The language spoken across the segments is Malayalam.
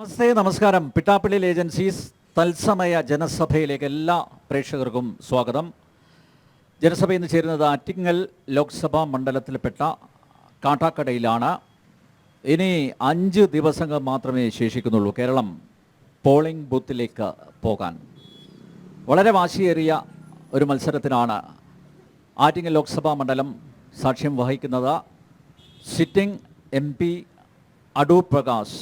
നമസ്തേ, നമസ്കാരം. പിട്ടാപ്പിള്ളിൽ ഏജൻസീസ് തത്സമയ ജനസഭയിലേക്ക് എല്ലാ പ്രേക്ഷകർക്കും സ്വാഗതം. ജനസഭ ഇന്ന് ചേരുന്നത് ആറ്റിങ്ങൽ ലോക്സഭാ മണ്ഡലത്തിൽപ്പെട്ട കാട്ടാക്കടയിലാണ്. ഇനി 5 ദിവസങ്ങൾ മാത്രമേ ശേഷിക്കുന്നുള്ളൂ കേരളം പോളിംഗ് ബൂത്തിലേക്ക് പോകാൻ. വളരെ വാശിയേറിയ ഒരു മത്സരത്തിനാണ് ആറ്റിങ്ങൽ ലോക്സഭാ മണ്ഡലം സാക്ഷ്യം വഹിക്കുന്നത്. സിറ്റിംഗ് MP അടൂർ പ്രകാശ്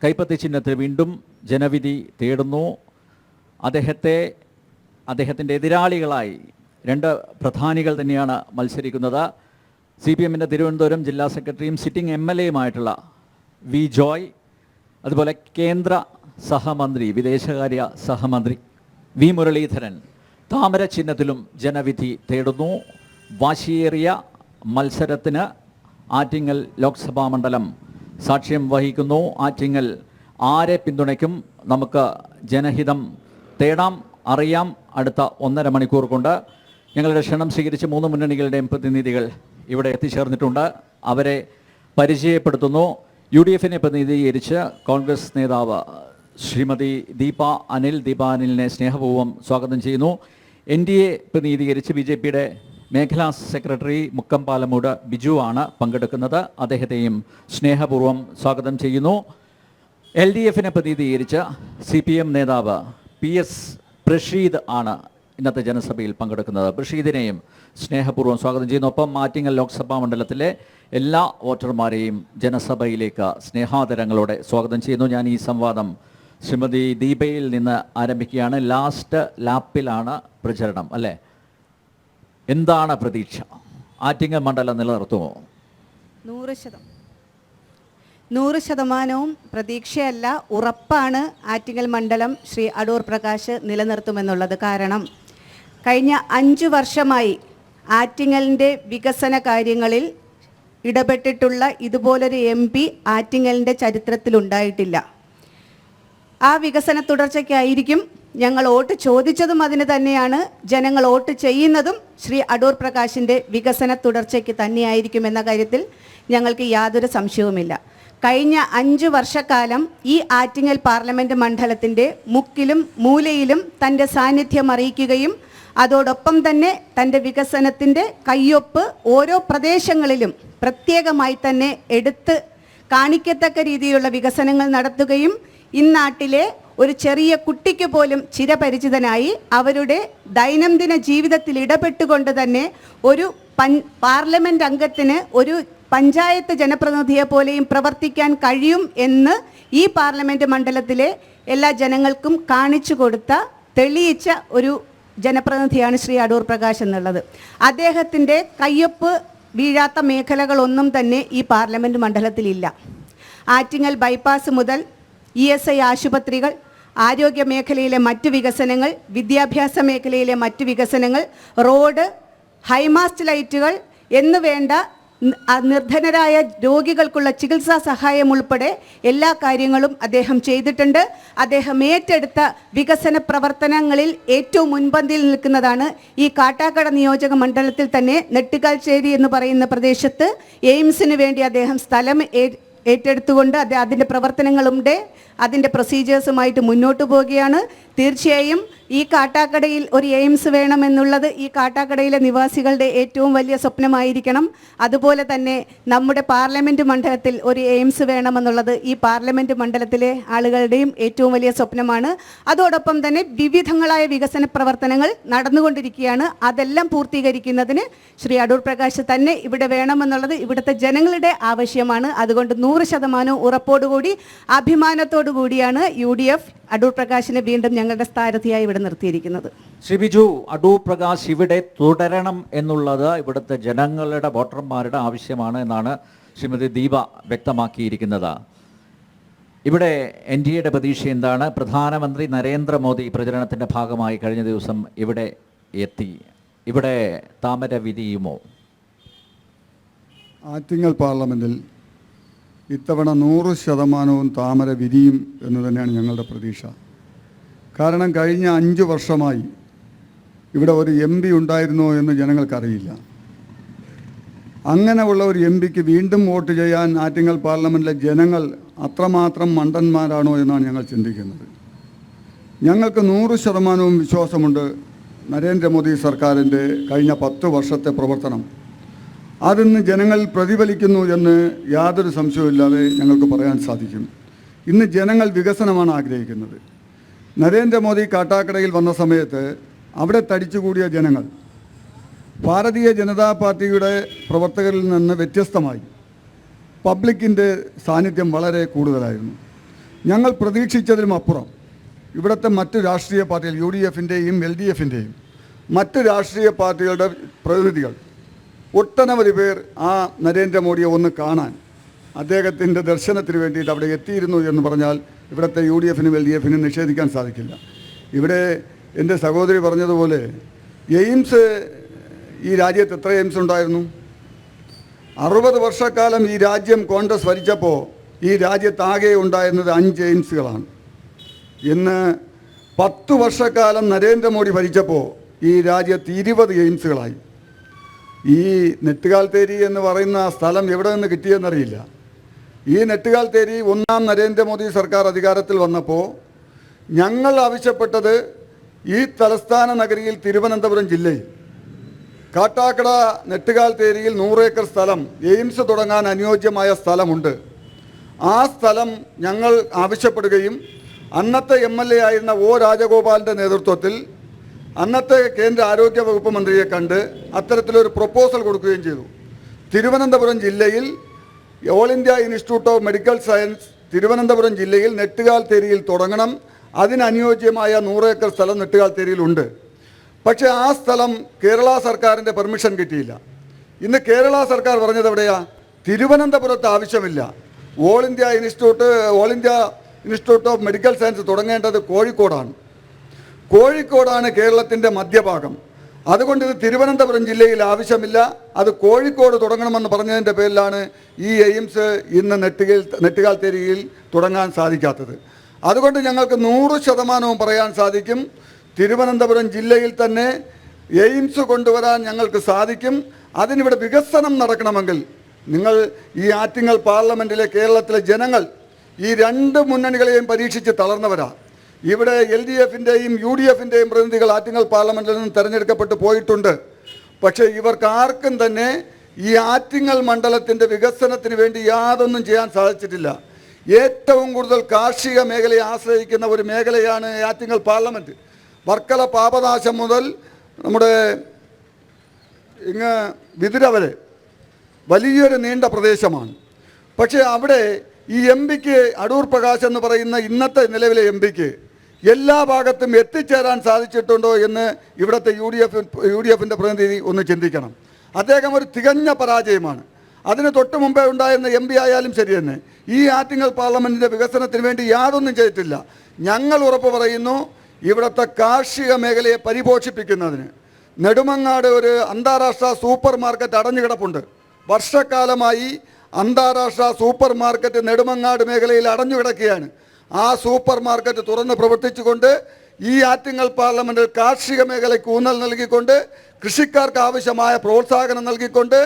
കൈപ്പത്തി ചിഹ്നത്തിൽ വീണ്ടും ജനവിധി തേടുന്നു. അദ്ദേഹത്തിൻ്റെ എതിരാളികളായി 2 പ്രധാനികൾ തന്നെയാണ് മത്സരിക്കുന്നത്. CPMൻ്റെ തിരുവനന്തപുരം ജില്ലാ സെക്രട്ടറിയും സിറ്റിംഗ് MLAയുമായിട്ടുള്ള വി ജോയ്, അതുപോലെ കേന്ദ്ര സഹമന്ത്രി, വിദേശകാര്യ സഹമന്ത്രി വി മുരളീധരൻ താമര ചിഹ്നത്തിലും ജനവിധി തേടുന്നു. വാശിയേറിയ മത്സരത്തിന് ആറ്റിങ്ങൽ ലോക്സഭാ മണ്ഡലം സാക്ഷ്യം വഹിക്കുന്നു. ആറ്റിങ്ങൽ ആരെ പിന്തുണയ്ക്കും? നമുക്ക് ജനഹിതം തേടാം, അറിയാം. അടുത്ത 1.5 മണിക്കൂർ കൊണ്ട് ഞങ്ങളുടെ ക്ഷണം സ്വീകരിച്ച് 3 മുന്നണികളുടെയും പ്രതിനിധികൾ ഇവിടെ എത്തിച്ചേർന്നിട്ടുണ്ട്. അവരെ പരിചയപ്പെടുത്തുന്നു. UDFനെ പ്രതിനിധീകരിച്ച് കോൺഗ്രസ് നേതാവ് ശ്രീമതി ദീപ അനിലിനെ സ്നേഹപൂർവ്വം സ്വാഗതം ചെയ്യുന്നു. NDA പ്രതിനിധീകരിച്ച് BJPയുടെ മേഖലാ സെക്രട്ടറി മുക്കംപാലമൂട് ബിജു ആണ് പങ്കെടുക്കുന്നത്. അദ്ദേഹത്തെയും സ്നേഹപൂർവ്വം സ്വാഗതം ചെയ്യുന്നു. LDFനെ പ്രതിനിധീകരിച്ച് CPM നേതാവ് PS പ്രഷീദ് ആണ് ഇന്നത്തെ ജനസഭയിൽ പങ്കെടുക്കുന്നത്. പ്രഷീദിനെയും സ്നേഹപൂർവ്വം സ്വാഗതം ചെയ്യുന്നു. ഒപ്പം ആറ്റിങ്ങൽ ലോക്സഭാ മണ്ഡലത്തിലെ എല്ലാ വോട്ടർമാരെയും ജനസഭയിലേക്ക് സ്നേഹാദരങ്ങളോടെ സ്വാഗതം ചെയ്യുന്നു. ഞാൻ ഈ സംവാദം ശ്രീമതി ദീപയിൽ നിന്ന് ആരംഭിക്കുകയാണ്. ലാസ്റ്റ് ലാപ്പിലാണ് പ്രചരണം, അല്ലേ? എന്താണ് പ്രതീക്ഷ? ആറ്റിങ്ങൽ മണ്ഡലം നിലനിർത്തുമോ? 100% പ്രതീക്ഷയല്ല, ഉറപ്പാണ്. ആറ്റിങ്ങൽ മണ്ഡലം ശ്രീ അടൂർ പ്രകാശ് നിലനിർത്തുമെന്നുള്ളത്. കാരണം കഴിഞ്ഞ 5 വർഷമായി ആറ്റിങ്ങലിൻ്റെ വികസന കാര്യങ്ങളിൽ ഇടപെട്ടിട്ടുള്ള ഇതുപോലൊരു MP ആറ്റിങ്ങലിൻ്റെ ചരിത്രത്തിലുണ്ടായിട്ടില്ല. ആ വികസന തുടർച്ചയ്ക്കായിരിക്കും ഞങ്ങൾ വോട്ട് ചോദിച്ചതും, അതിന് തന്നെയാണ് ജനങ്ങൾ വോട്ട് ചെയ്യുന്നതും. ശ്രീ അടൂർ പ്രകാശിൻ്റെ വികസന തുടർച്ചയ്ക്ക് തന്നെയായിരിക്കും എന്ന കാര്യത്തിൽ ഞങ്ങൾക്ക് യാതൊരു സംശയവുമില്ല. കഴിഞ്ഞ 5 വർഷക്കാലം ഈ ആറ്റിങ്ങൽ പാർലമെൻറ്റ് മണ്ഡലത്തിൻ്റെ മുക്കിലും മൂലയിലും തൻ്റെ സാന്നിധ്യം അറിയിക്കുകയും അതോടൊപ്പം തന്നെ തൻ്റെ വികസനത്തിൻ്റെ കയ്യൊപ്പ് ഓരോ പ്രദേശങ്ങളിലും പ്രത്യേകമായി തന്നെ എടുത്ത് കാണിക്കത്തക്ക രീതിയിലുള്ള വികസനങ്ങൾ നടത്തുകയും ഇന്നാട്ടിലെ ഒരു ചെറിയ കുട്ടിക്ക് പോലും ചിരപരിചിതനായി അവരുടെ ദൈനംദിന ജീവിതത്തിൽ ഇടപെട്ടുകൊണ്ട് തന്നെ ഒരു പാർലമെൻറ്റ് അംഗത്തിന് ഒരു പഞ്ചായത്ത് ജനപ്രതിനിധിയെ പോലെയും പ്രവർത്തിക്കാൻ കഴിയും എന്ന് ഈ പാർലമെൻറ്റ് മണ്ഡലത്തിലെ എല്ലാ ജനങ്ങൾക്കും കാണിച്ചു കൊടുത്ത, തെളിയിച്ച ഒരു ജനപ്രതിനിധിയാണ് ശ്രീ അടൂർ പ്രകാശ് എന്നുള്ളത്. അദ്ദേഹത്തിൻ്റെ കയ്യൊപ്പ് വീഴാത്ത മേഖലകളൊന്നും തന്നെ ഈ പാർലമെൻറ്റ് മണ്ഡലത്തിലില്ല. ആറ്റിങ്ങൽ ബൈപ്പാസ് മുതൽ ESI ആശുപത്രികൾ, ആരോഗ്യ മേഖലയിലെ മറ്റ് വികസനങ്ങൾ, വിദ്യാഭ്യാസ മേഖലയിലെ മറ്റ് വികസനങ്ങൾ, റോഡ്, ഹൈമാസ്റ്റ് ലൈറ്റുകൾ എന്നു വേണ്ട നിർധനരായ രോഗികൾക്കുള്ള ചികിത്സാ സഹായം ഉൾപ്പെടെ എല്ലാ കാര്യങ്ങളും അദ്ദേഹം ചെയ്തിട്ടുണ്ട്. അദ്ദേഹം ഏറ്റെടുത്ത വികസന പ്രവർത്തനങ്ങളിൽ ഏറ്റവും മുൻപന്തിയിൽ നിൽക്കുന്നതാണ് ഈ കാട്ടാക്കട നിയോജക മണ്ഡലത്തിൽ തന്നെ നെട്ടിക്കാൽശ്ശേരി എന്ന് പറയുന്ന പ്രദേശത്ത് എയിംസിന് വേണ്ടി അദ്ദേഹം സ്ഥലം ഏറ്റെടുത്തുകൊണ്ട് അതിൻ്റെ പ്രവർത്തനങ്ങളുണ്ട്. അതിൻ്റെ പ്രൊസീജിയേഴ്സുമായിട്ട് മുന്നോട്ട് പോവുകയാണ്. തീർച്ചയായും ഈ കാട്ടാക്കടയിൽ ഒരു എയിംസ് വേണമെന്നുള്ളത് ഈ കാട്ടാക്കടയിലെ നിവാസികളുടെ ഏറ്റവും വലിയ സ്വപ്നമായിരിക്കണം. അതുപോലെ തന്നെ നമ്മുടെ പാർലമെൻറ്റ് മണ്ഡലത്തിൽ ഒരു എയിംസ് വേണമെന്നുള്ളത് ഈ പാർലമെൻറ്റ് മണ്ഡലത്തിലെ ആളുകളുടെയും ഏറ്റവും വലിയ സ്വപ്നമാണ്. അതോടൊപ്പം തന്നെ വിവിധങ്ങളായ വികസന പ്രവർത്തനങ്ങൾ നടന്നുകൊണ്ടിരിക്കുകയാണ്. അതെല്ലാം പൂർത്തീകരിക്കുന്നതിന് ശ്രീ അടൂർ പ്രകാശ് തന്നെ ഇവിടെ വേണമെന്നുള്ളത് ഇവിടുത്തെ ജനങ്ങളുടെ ആവശ്യമാണ്. അതുകൊണ്ട് 100% ഉറപ്പോടുകൂടി അഭിമാനത്തോടു കൂടിയാണ് UDF അടൂർ പ്രകാശിനെ വീണ്ടും ഞങ്ങളുടെ സ്ഥാനാർത്ഥിയായി ഇവിടെ നിർത്തിയിരിക്കുന്നത്. ശ്രീ ബിജു, അടൂർ പ്രകാശ് ഇവിടെ തുടരണം എന്നുള്ളത് ഇവിടുത്തെ ജനങ്ങളുടെ, വോട്ടർമാരുടെ ആവശ്യമാണ് എന്നാണ് ശ്രീമതി ദീപ വ്യക്തമാക്കിയിരിക്കുന്നത്. ഇവിടെ NDAയുടെ പ്രതീക്ഷ എന്താണ്? പ്രധാനമന്ത്രി നരേന്ദ്രമോദി പ്രചരണത്തിൻ്റെ ഭാഗമായി കഴിഞ്ഞ ദിവസം ഇവിടെ എത്തി. ഇവിടെ താമര വിരിയുമോ? ആറ്റിങ്ങൽ പാർലമെൻറ്റിൽ ഇത്തവണ 100% താമര വിരിയും എന്ന് തന്നെയാണ് ഞങ്ങളുടെ പ്രതീക്ഷ. കാരണം കഴിഞ്ഞ 5 വർഷമായി ഇവിടെ ഒരു MP ഉണ്ടായിരുന്നോ എന്ന് ജനങ്ങൾക്കറിയില്ല. അങ്ങനെയുള്ള ഒരു MP ക്ക് വീണ്ടും വോട്ട് ചെയ്യാൻ ആറ്റിങ്ങൽ പാർലമെൻറ്റിലെ ജനങ്ങൾ അത്രമാത്രം മണ്ടന്മാരാണോ എന്നാണ് ഞങ്ങൾ ചിന്തിക്കുന്നത്. ഞങ്ങൾക്ക് 100% വിശ്വാസമുണ്ട് നരേന്ദ്രമോദി സർക്കാരിൻ്റെ കഴിഞ്ഞ 10 വർഷത്തെ പ്രവർത്തനം അതിന്ന് ജനങ്ങളിൽ പ്രതിഫലിക്കുന്നു എന്ന് യാതൊരു സംശയവുമില്ലാതെ ഞങ്ങൾക്ക് പറയാൻ സാധിക്കും. ഇന്ന് ജനങ്ങൾ വികസനമാണ് ആഗ്രഹിക്കുന്നത്. നരേന്ദ്രമോദി കാട്ടാക്കടയിൽ വന്ന സമയത്ത് അവിടെ തടിച്ചുകൂടിയ ജനങ്ങൾ ഭാരതീയ ജനതാ പാർട്ടിയുടെ പ്രവർത്തകരിൽ നിന്ന് വ്യത്യസ്തമായി പബ്ലിക്കിൻ്റെ സാന്നിധ്യം വളരെ കൂടുതലായിരുന്നു. ഞങ്ങൾ പ്രതീക്ഷിച്ചതിലും അപ്പുറം ഇവിടുത്തെ മറ്റ് രാഷ്ട്രീയ പാർട്ടികൾ UDFൻ്റെയും LDFൻ്റെയും മറ്റ് രാഷ്ട്രീയ പാർട്ടികളുടെ പ്രതിനിധികൾ ഒട്ടനവധി പേർ ആ നരേന്ദ്രമോദിയെ ഒന്ന് കാണാൻ അദ്ദേഹത്തിൻ്റെ ദർശനത്തിന് വേണ്ടിയിട്ട് അവിടെ എത്തിയിരുന്നു എന്ന് പറഞ്ഞാൽ ഇവിടുത്തെ UDFനും LDFനും നിഷേധിക്കാൻ സാധിക്കില്ല. ഇവിടെ എൻ്റെ സഹോദരി പറഞ്ഞതുപോലെ എയിംസ് ഈ രാജ്യത്ത് എത്ര എയിംസ് ഉണ്ടായിരുന്നു? 60 വർഷക്കാലം ഈ രാജ്യം കോൺഗ്രസ് ഭരിച്ചപ്പോൾ ഈ രാജ്യത്താകെ ഉണ്ടായിരുന്നത് 5 എയിംസുകളാണ്. ഇന്ന് 10 വർഷക്കാലം നരേന്ദ്രമോദി ഭരിച്ചപ്പോൾ ഈ രാജ്യത്ത് 20 എയിംസുകളായി. ഈ നെട്ടുകാൽത്തേരി എന്ന് പറയുന്ന സ്ഥലം എവിടെ നിന്ന് കിട്ടിയെന്നറിയില്ല. ഈ നെട്ടുകാൽത്തേരി 1ാം നരേന്ദ്രമോദി സർക്കാർ അധികാരത്തിൽ വന്നപ്പോൾ ഞങ്ങൾ ആവശ്യപ്പെട്ടത് ഈ തലസ്ഥാന നഗരിയിൽ തിരുവനന്തപുരം ജില്ലയിൽ കാട്ടാക്കട നെട്ടുകാൽത്തേരിയിൽ 100 ഏക്കർ സ്ഥലം എയിംസ് തുടങ്ങാൻ അനുയോജ്യമായ സ്ഥലമുണ്ട്. ആ സ്ഥലം ഞങ്ങൾ ആവശ്യപ്പെടുകയും അന്നത്തെ MLA ആയിരുന്ന O രാജഗോപാലിൻ്റെ നേതൃത്വത്തിൽ അന്നത്തെ കേന്ദ്ര ആരോഗ്യ വകുപ്പ് മന്ത്രിയെ കണ്ട് അത്തരത്തിലൊരു പ്രൊപ്പോസൽ കൊടുക്കുകയും ചെയ്തു. തിരുവനന്തപുരം ജില്ലയിൽ all India institute of medical science Thiruvananthapuram ജില്ലയിൽ നെട്ടുകാൽത്തേരിയിൽ തുടങ്ങണം. അതിനനുയോജ്യമായ 100 ഏക്കർ സ്ഥലം നെട്ടുകാൽത്തേരിയിലുണ്ട്. പക്ഷേ ആ സ്ഥലം കേരള സർക്കാരിൻ്റെ പെർമിഷൻ കിട്ടിയില്ല. ഇന്ന് കേരള സർക്കാർ പറഞ്ഞത് എവിടെയാ? തിരുവനന്തപുരത്ത് ആവശ്യമില്ല. All India institute of medical science തുടങ്ങേണ്ടത് കോഴിക്കോടാണ്. കോഴിക്കോടാണ് കേരളത്തിൻ്റെ മധ്യഭാഗം. അതുകൊണ്ട് ഇത് തിരുവനന്തപുരം ജില്ലയിൽ ആവശ്യമില്ല, അത് കോഴിക്കോട് തുടങ്ങണമെന്ന് പറഞ്ഞതിൻ്റെ പേരിലാണ് ഈ എയിംസ് ഇന്ന് നെട്ടുകാൽത്തേരിയിൽ തുടങ്ങാൻ സാധിക്കാത്തത്. അതുകൊണ്ട് ഞങ്ങൾക്ക് 100% പറയാൻ സാധിക്കും, തിരുവനന്തപുരം ജില്ലയിൽ തന്നെ എയിംസ് കൊണ്ടുവരാൻ ഞങ്ങൾക്ക് സാധിക്കും. അതിനിവിടെ വികസനം നടക്കണമെങ്കിൽ നിങ്ങൾ ഈ ആറ്റിങ്ങൽ പാർലമെൻറ്റിലെ കേരളത്തിലെ ജനങ്ങൾ ഈ 2 മുന്നണികളെയും പരീക്ഷിച്ച് തളർന്നവരാ. ഇവിടെ LDFൻ്റെയും UDFൻ്റെയും പ്രതിനിധികൾ ആറ്റിങ്ങൽ പാർലമെൻറ്റിൽ നിന്ന് തിരഞ്ഞെടുക്കപ്പെട്ട് പോയിട്ടുണ്ട്. പക്ഷേ ഇവർക്ക് ആർക്കും തന്നെ ഈ ആറ്റിങ്ങൽ മണ്ഡലത്തിൻ്റെ വികസനത്തിന് വേണ്ടി യാതൊന്നും ചെയ്യാൻ സാധിച്ചിട്ടില്ല. ഏറ്റവും കൂടുതൽ കാർഷിക മേഖലയെ ആശ്രയിക്കുന്ന ഒരു മേഖലയാണ് ആറ്റിങ്ങൽ പാർലമെൻറ്റ്. വർക്കല പാപനാശം മുതൽ നമ്മുടെ വിതുര വരെ വലിയൊരു നീണ്ട പ്രദേശമാണ്. പക്ഷേ അവിടെ ഈ MPക്ക് അടൂർ പ്രകാശ് എന്ന് പറയുന്ന ഇന്നത്തെ നിലവിലെ MPക്ക് എല്ലാ ഭാഗത്തും എത്തിച്ചേരാൻ സാധിച്ചിട്ടുണ്ടോ എന്ന് ഇവിടുത്തെ UDFൻ്റെ പ്രതിനിധി ഒന്ന് ചിന്തിക്കണം. അദ്ദേഹം ഒരു തികഞ്ഞ പരാജയമാണ്. അതിന് തൊട്ട് മുമ്പേ ഉണ്ടായിരുന്ന MP ആയാലും ശരി തന്നെ ഈ ആറ്റിങ്ങൽ പാർലമെൻറ്റിൻ്റെ വികസനത്തിന് വേണ്ടി യാതൊന്നും ചെയ്തിട്ടില്ല. ഞങ്ങൾ ഉറപ്പ് പറയുന്നു, ഇവിടുത്തെ കാർഷിക മേഖലയെ പരിപോഷിപ്പിക്കുന്നതിന് നെടുമങ്ങാട് ഒരു അന്താരാഷ്ട്ര സൂപ്പർ മാർക്കറ്റ് അടഞ്ഞു കിടപ്പുണ്ട്. വർഷക്കാലമായി അന്താരാഷ്ട്ര സൂപ്പർ മാർക്കറ്റ് നെടുമങ്ങാട് മേഖലയിൽ അടഞ്ഞു കിടക്കുകയാണ്. ആ സൂപ്പർ മാർക്കറ്റ് തുറന്ന് പ്രവർത്തിച്ചുകൊണ്ട് ഈ ആറ്റിങ്ങൽ പാർലമെൻറ്റിൽ കാർഷിക മേഖലയ്ക്ക് ഊന്നൽ നൽകിക്കൊണ്ട് കൃഷിക്കാർക്ക് ആവശ്യമായ പ്രോത്സാഹനം നൽകിക്കൊണ്ട്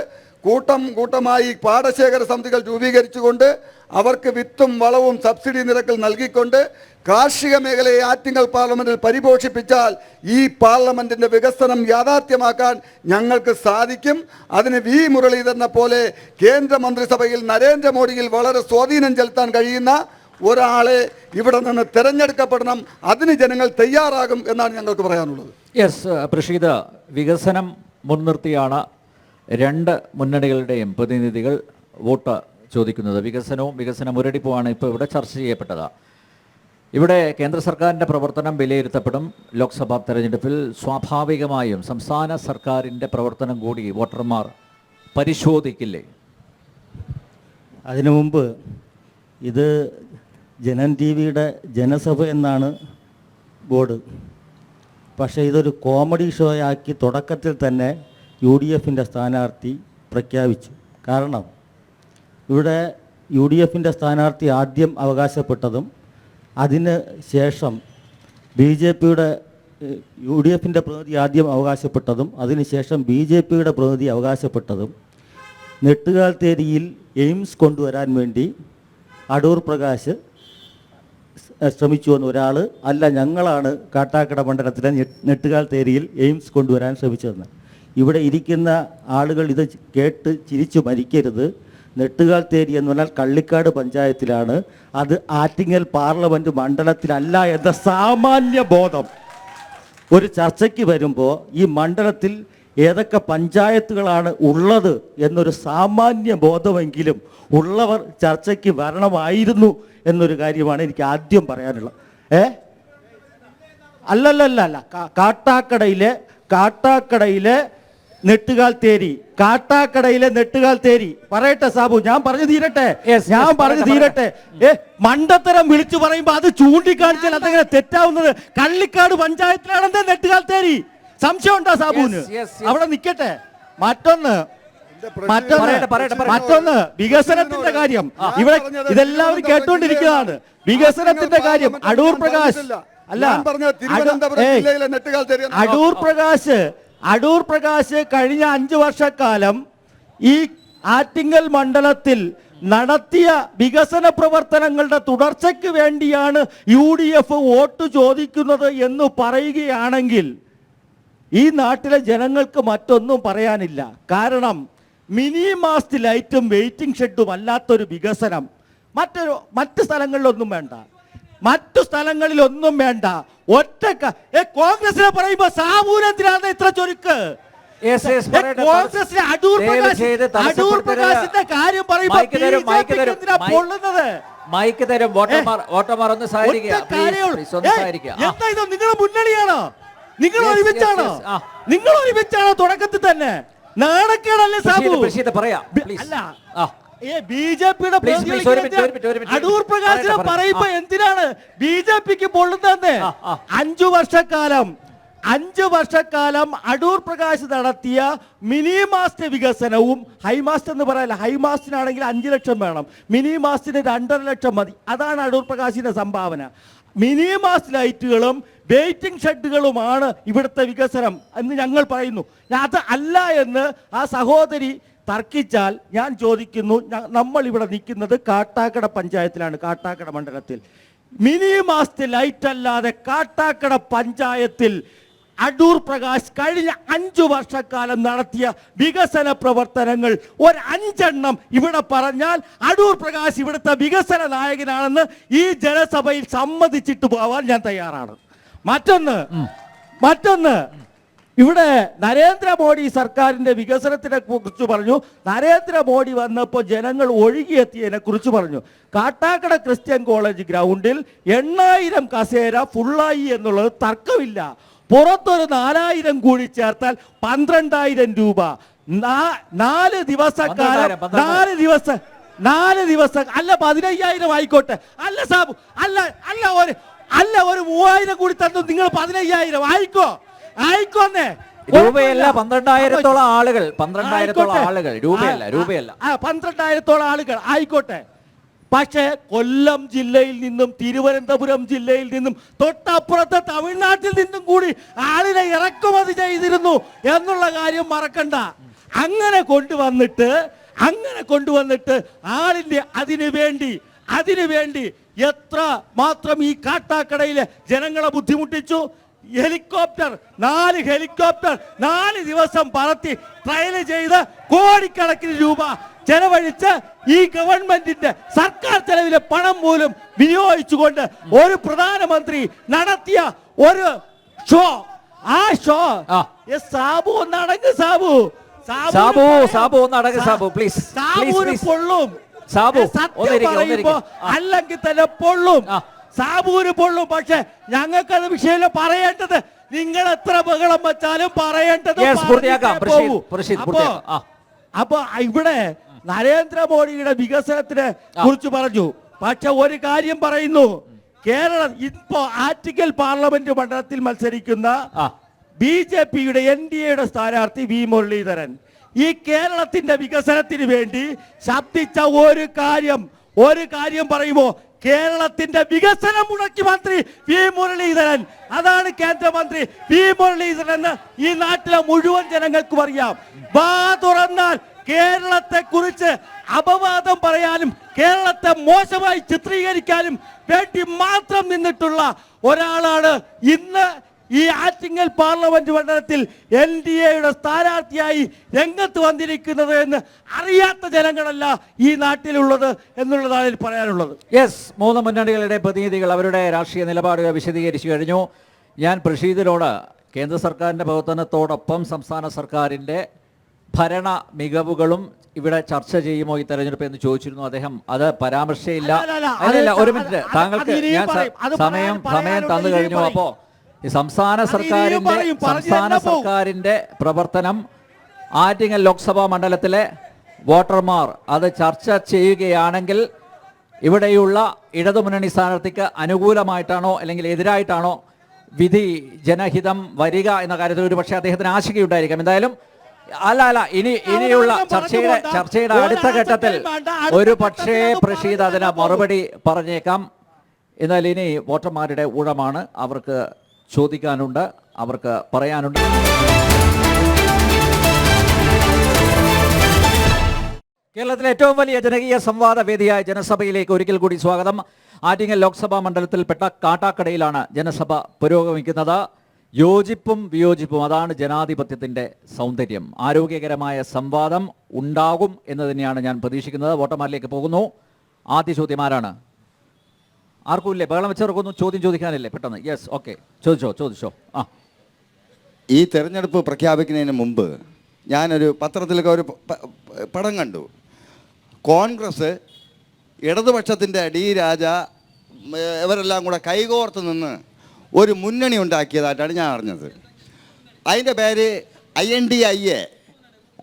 കൂട്ടമായി പാടശേഖര സമിതികൾ രൂപീകരിച്ചുകൊണ്ട് അവർക്ക് വിത്തും വളവും സബ്സിഡി നിരക്കിൽ നൽകിക്കൊണ്ട് കാർഷിക മേഖലയെ ആറ്റിങ്ങൽ പാർലമെൻറ്റിൽ പരിപോഷിപ്പിച്ചാൽ ഈ പാർലമെൻറ്റിൻ്റെ വികസനം യാഥാർത്ഥ്യമാക്കാൻ ഞങ്ങൾക്ക് സാധിക്കും. അതിന് V മുരളീധരനെ പോലെ കേന്ദ്രമന്ത്രിസഭയിൽ നരേന്ദ്രമോദിയിൽ വളരെ സ്വാധീനം ചെലുത്താൻ കഴിയുന്ന ഒരാളെ ഇവിടെ നിന്ന് തിരഞ്ഞെടുക്കപ്പെടണം. അതിന് ജനങ്ങൾ തയ്യാറാകും എന്നാണ് ഞങ്ങൾക്ക് പറയാനുള്ളത്. യെസ് പ്രഷീദ്, വികസനം മുൻനിർത്തിയാണ് 2 മുന്നണികളുടെയും പ്രതിനിധികൾ വോട്ട് ചോദിക്കുന്നത്. വികസന മുരടിപ്പുമാണ് ഇപ്പോൾ ഇവിടെ ചർച്ച ചെയ്യപ്പെട്ടത്. ഇവിടെ കേന്ദ്ര സർക്കാരിൻ്റെ പ്രവർത്തനം വിലയിരുത്തപ്പെടും. ലോക്സഭാ തെരഞ്ഞെടുപ്പിൽ സ്വാഭാവികമായും സംസ്ഥാന സർക്കാരിൻ്റെ പ്രവർത്തനം കൂടി വോട്ടർമാർ പരിശോധിക്കില്ലേ? അതിനു മുമ്പ് ഇത് ജനം TV-യുടെ ജനസഭ എന്നാണ് ബോർഡ്. പക്ഷേ ഇതൊരു കോമഡി ഷോയാക്കി തുടക്കത്തിൽ തന്നെ UDFൻ്റെ സ്ഥാനാർത്ഥി പ്രഖ്യാപിച്ചു. കാരണം ഇവിടെ UDFൻ്റെ സ്ഥാനാർത്ഥി ആദ്യം അവകാശപ്പെട്ടതും അതിന് ശേഷം UDFൻ്റെ പ്രതിനിധി ആദ്യം അവകാശപ്പെട്ടതും അതിനുശേഷം BJPയുടെ പ്രതിനിധി അവകാശപ്പെട്ടതും നെട്ടുകാൽത്തേരിയിൽ എയിംസ് കൊണ്ടുവരാൻ വേണ്ടി അടൂർ പ്രകാശ് ശ്രമിച്ചു എന്ന് ഒരാൾ, അല്ല ഞങ്ങളാണ് കാട്ടാക്കട മണ്ഡലത്തിലെ നെട്ടുകാൽ തേരിയിൽ എയിംസ് കൊണ്ടുവരാൻ ശ്രമിച്ചതെന്ന്. ഇവിടെ ഇരിക്കുന്ന ആളുകൾ ഇത് കേട്ട് ചിരിച്ചു മരിക്കരുത്. നെട്ടുകാൽ തേരി എന്ന് പറഞ്ഞാൽ കള്ളിക്കാട് പഞ്ചായത്തിലാണ്, അത് ആറ്റിങ്ങൽ പാർലമെൻറ്റ് മണ്ഡലത്തിലല്ല എന്ന സാമാന്യ ബോധം ഒരു ചർച്ചയ്ക്ക് വരുമ്പോൾ ഈ മണ്ഡലത്തിൽ ഏതൊക്കെ പഞ്ചായത്തുകളാണ് ഉള്ളത് എന്നൊരു സാമാന്യ ബോധമെങ്കിലും ഉള്ളവർ ചർച്ചയ്ക്ക് വരണമായിരുന്നു എന്നൊരു കാര്യമാണ് എനിക്ക് ആദ്യം പറയാനുള്ളത്. അല്ലല്ലല്ല, കാട്ടാക്കടയിലെ നെട്ടുകാൽ തേരി, കാട്ടാക്കടയിലെ നെട്ടുകാൽ തേരി. പറയട്ടെ സാബു, ഞാൻ പറഞ്ഞു തീരട്ടെ. മണ്ടത്തരം വിളിച്ചു പറയുമ്പോ അത് ചൂണ്ടിക്കാണിച്ചാൽ അതെങ്ങനെ തെറ്റാവുന്നത്? കള്ളിക്കാട് പഞ്ചായത്തിലാണെന്ന് നെട്ടുകാൽ തേരി. സംശയം ഉണ്ടോ സാബുവിന്? അവിടെ നിൽക്കട്ടെ. മറ്റൊന്ന് വികസനത്തിന്റെ കാര്യം, ഇവിടെ ഇതെല്ലാവരും കേട്ടുകൊണ്ടിരിക്കുന്നതാണ്. വികസനത്തിന്റെ കാര്യം അടൂർ പ്രകാശ് അടൂർ പ്രകാശ് കഴിഞ്ഞ 5 വർഷക്കാലം ഈ ആറ്റിങ്ങൽ മണ്ഡലത്തിൽ നടത്തിയ വികസന പ്രവർത്തനങ്ങളുടെ തുടർച്ചയ്ക്ക് വേണ്ടിയാണ് UDF വോട്ട് ചോദിക്കുന്നത് എന്ന് പറയുകയാണെങ്കിൽ ഈ നാട്ടിലെ ജനങ്ങൾക്ക് മറ്റൊന്നും പറയാനില്ല. കാരണം മിനി മാസ്റ്റ് ലൈറ്റും വെയിറ്റിംഗ് ഷെഡും അല്ലാത്തൊരു വികസനം മറ്റു സ്ഥലങ്ങളിലൊന്നും വേണ്ട. കോൺഗ്രസിനെ പറയുമ്പോ സാമൂഹ്യത്തിനാണ് ഇത്ര ചൊരുക്ക്. കോൺഗ്രസിലെ അടൂർ പ്രകാശിന്റെ കാര്യം പറയുമ്പോ എന്താ ഇത്? നിങ്ങളുടെ മുന്നണിയാണോ? നിങ്ങൾ ഒരുമിച്ചാണോ തുടക്കത്തിൽ തന്നെ? നാണക്കേടല്ലേ സാബു? അല്ല, ബിജെപിയുടെ അടൂർ പ്രകാശിനെ പറയുമ്പോ എന്തിനാണ് BJPക്ക് പൊള്ളുന്നതെന്ന്? 5 വർഷക്കാലം അടൂർ പ്രകാശ് നടത്തിയ മിനി മാസ്റ്റ് വികസനവും, ഹൈമാസ്റ്റ് എന്ന് പറയല്ല, ഹൈമാസ്റ്റിനാണെങ്കിൽ 5 ലക്ഷം വേണം, മിനി മാസ്റ്റിന് 2.5 ലക്ഷം മതി. അതാണ് അടൂർ പ്രകാശിന്റെ സംഭാവന. മിനി മാസ്റ്റ് ലൈറ്റുകളും വെയിറ്റിംഗ് ഷെഡുകളുമാണ് ഇവിടുത്തെ വികസനം എന്ന് ഞങ്ങൾ പറയുന്നു. അത് അല്ല എന്ന് ആ സഹോദരി തർക്കിച്ചാൽ ഞാൻ ചോദിക്കുന്നു, നമ്മൾ ഇവിടെ നിൽക്കുന്നത് കാട്ടാക്കട പഞ്ചായത്തിലാണ്, കാട്ടാക്കട മണ്ഡലത്തിൽ. മിനി മാസ്റ്റ് ലൈറ്റ് അല്ലാതെ കാട്ടാക്കട പഞ്ചായത്തിൽ അടൂർ പ്രകാശ് കഴിഞ്ഞ 5 വർഷക്കാലം നടത്തിയ വികസന പ്രവർത്തനങ്ങൾ 5 ഇവിടെ പറഞ്ഞാൽ അടൂർ പ്രകാശ് ഇവിടുത്തെ വികസന നായകനാണെന്ന് ഈ ജനസഭയിൽ സമ്മതിച്ചിട്ട് പോവാൻ ഞാൻ തയ്യാറാണ്. മറ്റൊന്ന് ഇവിടെ നരേന്ദ്രമോദി സർക്കാരിന്റെ വികസനത്തിനെ കുറിച്ച് പറഞ്ഞു. നരേന്ദ്രമോദി വന്നപ്പോൾ ജനങ്ങൾ ഒഴുകിയെത്തിയതിനെ കുറിച്ച് പറഞ്ഞു. കാട്ടാക്കട ക്രിസ്ത്യൻ കോളേജ് ഗ്രൗണ്ടിൽ 8000 കസേര ഫുള്ളായി എന്നുള്ളത് തർക്കമില്ല. പുറത്തൊരു 4000 കൂടി ചേർത്താൽ 12000 രൂപ. 4 ദിവസക്കാലം 4 ദിവസം അല്ല 15000 ആയിക്കോട്ടെ. അല്ല സാബു, അല്ല ഒരു 3000 കൂടി തന്നു നിങ്ങൾ 15000 ആയിക്കോന്നേ. രൂപയല്ല, 12000-ഓളം ആളുകൾ, 12000-ഓളം ആളുകൾ, രൂപയല്ല 12000-ഓളം ആളുകൾ ആയിക്കോട്ടെ. പക്ഷേ കൊല്ലം ജില്ലയിൽ നിന്നും തിരുവനന്തപുരം ജില്ലയിൽ നിന്നും തൊട്ടപ്പുറത്തെ തമിഴ്നാട്ടിൽ നിന്നും കൂടി ആളിനെ ഇറക്കുമതി ചെയ്തിരുന്നു എന്നുള്ള കാര്യം മറക്കണ്ട. അങ്ങനെ കൊണ്ടുവന്നിട്ട് ആളിന്റെ അതിനുവേണ്ടി എത്ര മാത്രം ഈ കാട്ടാക്കടയിലെ ജനങ്ങളെ ബുദ്ധിമുട്ടിച്ചു. 4 ഹെലികോപ്റ്റർ 4 ദിവസം പറത്തി ട്രയൽ ചെയ്ത് കോടിക്കണക്കിന് രൂപ ചെലവഴിച്ച് ഈ ഗവൺമെന്റിന്റെ സർക്കാർ ചെലവിലെ പണം പോലും വിനിയോഗിച്ചുകൊണ്ട് ഒരു പ്രധാനമന്ത്രി നടത്തിയ ഒരു ഷോ, ആ ഷോ സാബു ഒന്നടങ്ങ് സാബു പ്ലീസ്. പൊള്ളും അല്ലെങ്കിൽ തന്നെ പൊള്ളും, സാബുവിന് പൊള്ളും. പക്ഷെ ഞങ്ങൾക്കത് വിഷയം പറയേണ്ടത്, നിങ്ങൾ എത്ര ബഹളം വെച്ചാലും പറയേണ്ടത്. അപ്പൊ ഇവിടെ നരേന്ദ്രമോദിയുടെ വികസനത്തിനെ കുറിച്ച് പറഞ്ഞു. പക്ഷെ ഒരു കാര്യം പറയുന്നു, കേരളം ഇപ്പോ ആറ്റിങ്ങൽ പാർലമെന്റ് മണ്ഡലത്തിൽ മത്സരിക്കുന്ന BJPയുടെ NDAയുടെ സ്ഥാനാർത്ഥി V മുരളീധരൻ ഈ കേരളത്തിന്റെ വികസനത്തിന് വേണ്ടി ശബ്ദിച്ച ഒരു കാര്യം പറയുമോ? കേരളത്തിന്റെ വികസനം മുടക്കി മന്ത്രി V മുരളീധരൻ. അതാണ് കേന്ദ്രമന്ത്രി V മുരളീധരൻ എന്ന് ഈ നാട്ടിലെ മുഴുവൻ ജനങ്ങൾക്കും അറിയാം. വാ തുറന്നാൽ കേരളത്തെ കുറിച്ച് അപവാദം പറയാൻ പറയാനും കേരളത്തെ മോശമായി ചിത്രീകരിക്കാനും വേണ്ടി മാത്രം നിന്നിട്ടുള്ള ഒരാളാണ് ഇന്ന് ഈ ആറ്റിങ്ങൽ പാർലമെന്റ് മണ്ഡലത്തിൽ NDAയുടെ സ്ഥാനാർത്ഥിയായി രംഗത്ത് വന്നിരിക്കുന്നത് എന്ന് അറിയാത്ത ജനങ്ങളല്ല ഈ നാട്ടിലുള്ളത് എന്നുള്ളതാണ് എനിക്ക് പറയാനുള്ളത്. യെസ്, മൂന്ന് മുന്നണികളുടെ പ്രതിനിധികൾ അവരുടെ രാഷ്ട്രീയ നിലപാടുകൾ വിശദീകരിച്ചു കഴിഞ്ഞു. ഞാൻ പ്രഷീദിനോട് കേന്ദ്ര സർക്കാരിൻ്റെ പ്രവർത്തനത്തോടൊപ്പം സംസ്ഥാന സർക്കാരിൻ്റെ ഭരണ മികവുകളും ഇവിടെ ചർച്ച ചെയ്യുമോ ഈ തെരഞ്ഞെടുപ്പ് എന്ന് ചോദിച്ചിരുന്നു. അദ്ദേഹം അത് പരാമർശയില്ല. അല്ലല്ല, ഒരു മിനിറ്റ്, താങ്കൾക്ക് ഞാൻ സമയം തന്നു കഴിഞ്ഞു. അപ്പോൾ ഈ സംസ്ഥാന സർക്കാരിൻ്റെ പ്രവർത്തനം ആറ്റിങ്ങൽ ലോക്സഭാ മണ്ഡലത്തിലെ വോട്ടർമാർ അത് ചർച്ച ചെയ്യുകയാണെങ്കിൽ ഇവിടെയുള്ള ഇടതുമുന്നണി സ്ഥാനാർത്ഥിക്ക് അനുകൂലമായിട്ടാണോ അല്ലെങ്കിൽ എതിരായിട്ടാണോ വിധി ജനഹിതം വരിക എന്ന കാര്യത്തിൽ ഒരു പക്ഷേ അദ്ദേഹത്തിന് ആശങ്കയുണ്ടായിരിക്കാം. എന്തായാലും അല്ല ഇനിയുള്ള ചർച്ചയുടെ അടുത്ത ഘട്ടത്തിൽ ഒരു പക്ഷേ പ്രഷീദ് അതിന് മറുപടി പറഞ്ഞേക്കാം. എന്നാൽ ഇനി വോട്ടർമാരുടെ ഊഴമാണ്. അവർക്ക് ചോദിക്കാനുണ്ട്, അവർക്ക് പറയാനുണ്ട്. കേരളത്തിലെ ഏറ്റവും വലിയ ജനകീയ സംവാദ വേദിയായ ജനസഭയിലേക്ക് ഒരിക്കൽ കൂടി സ്വാഗതം. ആറ്റിങ്ങൽ ലോക്സഭാ മണ്ഡലത്തിൽപ്പെട്ട കാട്ടാക്കടയിലാണ് ജനസഭ പുരോഗമിക്കുന്നത്. യോജിപ്പും വിയോജിപ്പും, അതാണ് ജനാധിപത്യത്തിൻ്റെ സൗന്ദര്യം. ആരോഗ്യകരമായ സംവാദം ഉണ്ടാകും എന്ന് തന്നെയാണ് ഞാൻ പ്രതീക്ഷിക്കുന്നത്. വോട്ടർമാരിലേക്ക് പോകുന്നു. ആദ്യ ചോദ്യം ആരാണ്? ആർക്കും ഇല്ലേ? ബഹളം വെച്ചവർക്കൊന്നും ചോദ്യം ചോദിക്കാനില്ലേ? പെട്ടെന്ന്. യെസ്, ഓക്കെ, ചോദിച്ചോ. ആ, ഈ തെരഞ്ഞെടുപ്പ് പ്രഖ്യാപിക്കുന്നതിന് മുമ്പ് ഞാനൊരു പത്രത്തിലൊക്കെ ഒരു പടം കണ്ടു. കോൺഗ്രസ് ഇടതുപക്ഷത്തിൻ്റെ ഡി രാജ ഇവരെല്ലാം കൂടെ കൈകോർത്ത് നിന്ന് ഒരു മുന്നണി ഉണ്ടാക്കിയതായിട്ടാണ് ഞാൻ അറിഞ്ഞത്. അതിൻ്റെ പേര് INDIA.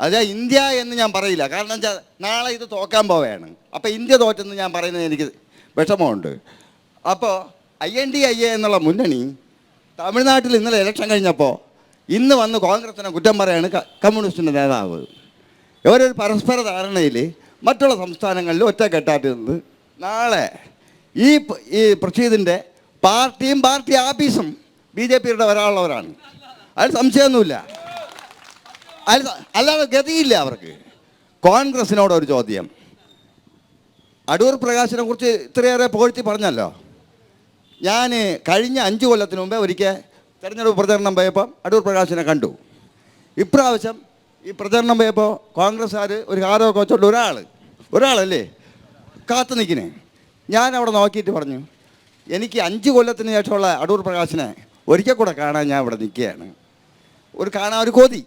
അതായത് ഇന്ത്യ എന്ന് ഞാൻ പറയില്ല, കാരണം വെച്ചാൽ നാളെ ഇത് തോക്കാൻ പോവുകയാണ്. അപ്പോൾ ഇന്ത്യ തോറ്റെന്ന് ഞാൻ പറയുന്നത് എനിക്ക് വിഷമമുണ്ട്. അപ്പോൾ INDIA എന്നുള്ള മുന്നണി തമിഴ്നാട്ടിൽ ഇന്നലെ ഇലക്ഷൻ കഴിഞ്ഞപ്പോൾ ഇന്ന് വന്ന് കോൺഗ്രസിനെ കുറ്റം പറയാണ് കമ്മ്യൂണിസ്റ്റിൻ്റെ നേതാവ്. ഇവരൊരു പരസ്പര ധാരണയിൽ മറ്റുള്ള സംസ്ഥാനങ്ങളിൽ ഒറ്റക്കെട്ടായിട്ട് നിന്ന് നാളെ ഈ പ്രഷീദിൻ്റെ പാർട്ടിയും പാർട്ടി ആഫീസും BJPയുടെ വരാനുള്ളവരാണ്. അതിൽ സംശയമൊന്നുമില്ല. അല്ലാതെ ഗതിയില്ല അവർക്ക്. കോൺഗ്രസിനോടൊരു ചോദ്യം. അടൂർ പ്രകാശിനെ കുറിച്ച് ഇത്രയേറെ പുകഴ്ത്തി പറഞ്ഞല്ലോ. ഞാൻ കഴിഞ്ഞ 5 കൊല്ലത്തിന് മുമ്പേ ഒരിക്കൽ തെരഞ്ഞെടുപ്പ് പ്രചരണം പോയപ്പോൾ അടൂർ പ്രകാശിനെ കണ്ടു. ഇപ്രാവശ്യം ഈ പ്രചരണം പോയപ്പോൾ കോൺഗ്രസ്സുകാർ ഒരു കാറൊക്കെ വെച്ചോണ്ട് ഒരാളല്ലേ കാത്തു നിൽക്കുന്നേ. ഞാൻ അവിടെ നോക്കിയിട്ട് പറഞ്ഞു, എനിക്ക് 5 കൊല്ലത്തിന് ശേഷമുള്ള അടൂർ പ്രകാശിനെ ഒരിക്കൽ കൂടെ കാണാൻ ഞാൻ ഇവിടെ നിൽക്കുകയാണ്. കാണാൻ ഒരു കൊതി.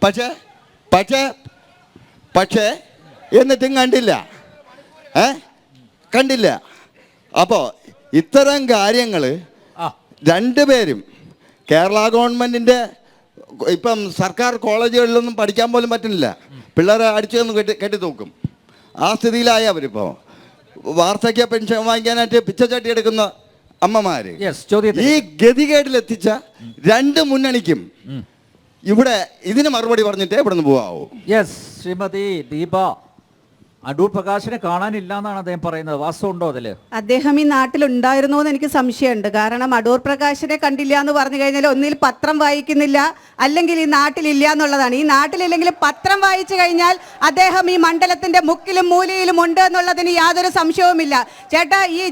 പക്ഷേ എന്നിട്ടും കണ്ടില്ല. അപ്പോൾ ഇത്തരം കാര്യങ്ങൾ രണ്ടുപേരും കേരള ഗവൺമെൻറ്റിൻ്റെ ഇപ്പം സർക്കാർ കോളേജുകളിലൊന്നും പഠിക്കാൻ പോലും പറ്റുന്നില്ല. പിള്ളേരെ അടിച്ചൊന്നും കെട്ടിത്തൂക്കും. ആ സ്ഥിതിയിലായി അവരിപ്പോൾ. വാർദ്ധക്യ പെൻഷൻ വാങ്ങിക്കാനായിട്ട് പിച്ചച്ചട്ടി എടുക്കുന്ന അമ്മമാർ. ഈ ഗതികേടിലെത്തിച്ച 2 മുന്നണിക്കും ഇവിടെ ഇതിന് മറുപടി പറഞ്ഞിട്ടേ ഇവിടെ നിന്ന് പോവാവൂ. യെസ്, ശ്രീമതി ദീപ, അടൂർ പ്രകാശിനെ കാണാനില്ല എന്നാണ് അദ്ദേഹം പറയുന്നത്. വാസ്തവമുണ്ടോ അതില്? അദ്ദേഹം ഈ നാട്ടിലുണ്ടായിരുന്നോ എന്ന് എനിക്ക് സംശയമുണ്ട്. കാരണം അടൂർ പ്രകാശിനെ കണ്ടില്ല എന്ന് പറഞ്ഞു കഴിഞ്ഞാൽ ഒന്നിൽ പത്രം വായിക്കുന്നില്ല, അല്ലെങ്കിൽ ഈ നാട്ടിലില്ല എന്നുള്ളതാണ്. ഈ നാട്ടിലില്ലെങ്കിൽ പത്രം വായിച്ചു കഴിഞ്ഞാൽ അദ്ദേഹം ഈ മണ്ഡലത്തിന്റെ മുക്കിലും മൂലയിലും ഉണ്ട് എന്നുള്ളതിന് യാതൊരു സംശയവുമില്ല. ചേട്ടാ, ഈ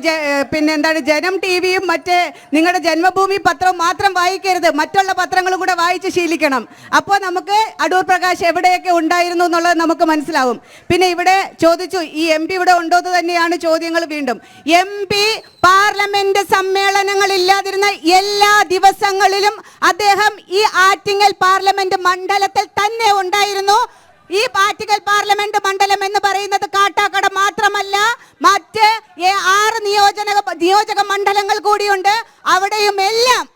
ജനം TV-യും മറ്റേ നിങ്ങളുടെ ജന്മഭൂമി പത്രവും മാത്രം വായിക്കരുത്, മറ്റുള്ള പത്രങ്ങളും കൂടെ വായിച്ച് ശീലിക്കണം. അപ്പോൾ നമുക്ക് അടൂർ പ്രകാശ് എവിടെയൊക്കെ ഉണ്ടായിരുന്നു എന്നുള്ളത് നമുക്ക് മനസ്സിലാവും. പിന്നെ ഇവിടെ ചോദിച്ചു, ഈ MP ഇവിടെ ഉണ്ടോ എന്ന് തന്നെയാണ് ചോദ്യങ്ങൾ. വീണ്ടും MP പാർലമെന്റ് സമ്മേളനങ്ങൾ ഇല്ലാതിരുന്ന എല്ലാ ദിവസങ്ങളിലും അദ്ദേഹം ഈ ആറ്റിങ്ങൽ പാർലമെന്റ് മണ്ഡലത്തിൽ തന്നെ ഉണ്ടായിരുന്നു. ഈ ആറ്റിങ്ങൽ പാർലമെന്റ് മണ്ഡലം എന്ന് പറയുന്നത് കാട്ടാക്കട മാത്രമല്ല, മറ്റ് 6 നിയോജക മണ്ഡലങ്ങൾ കൂടിയുണ്ട്. അവിടെയും എല്ലാം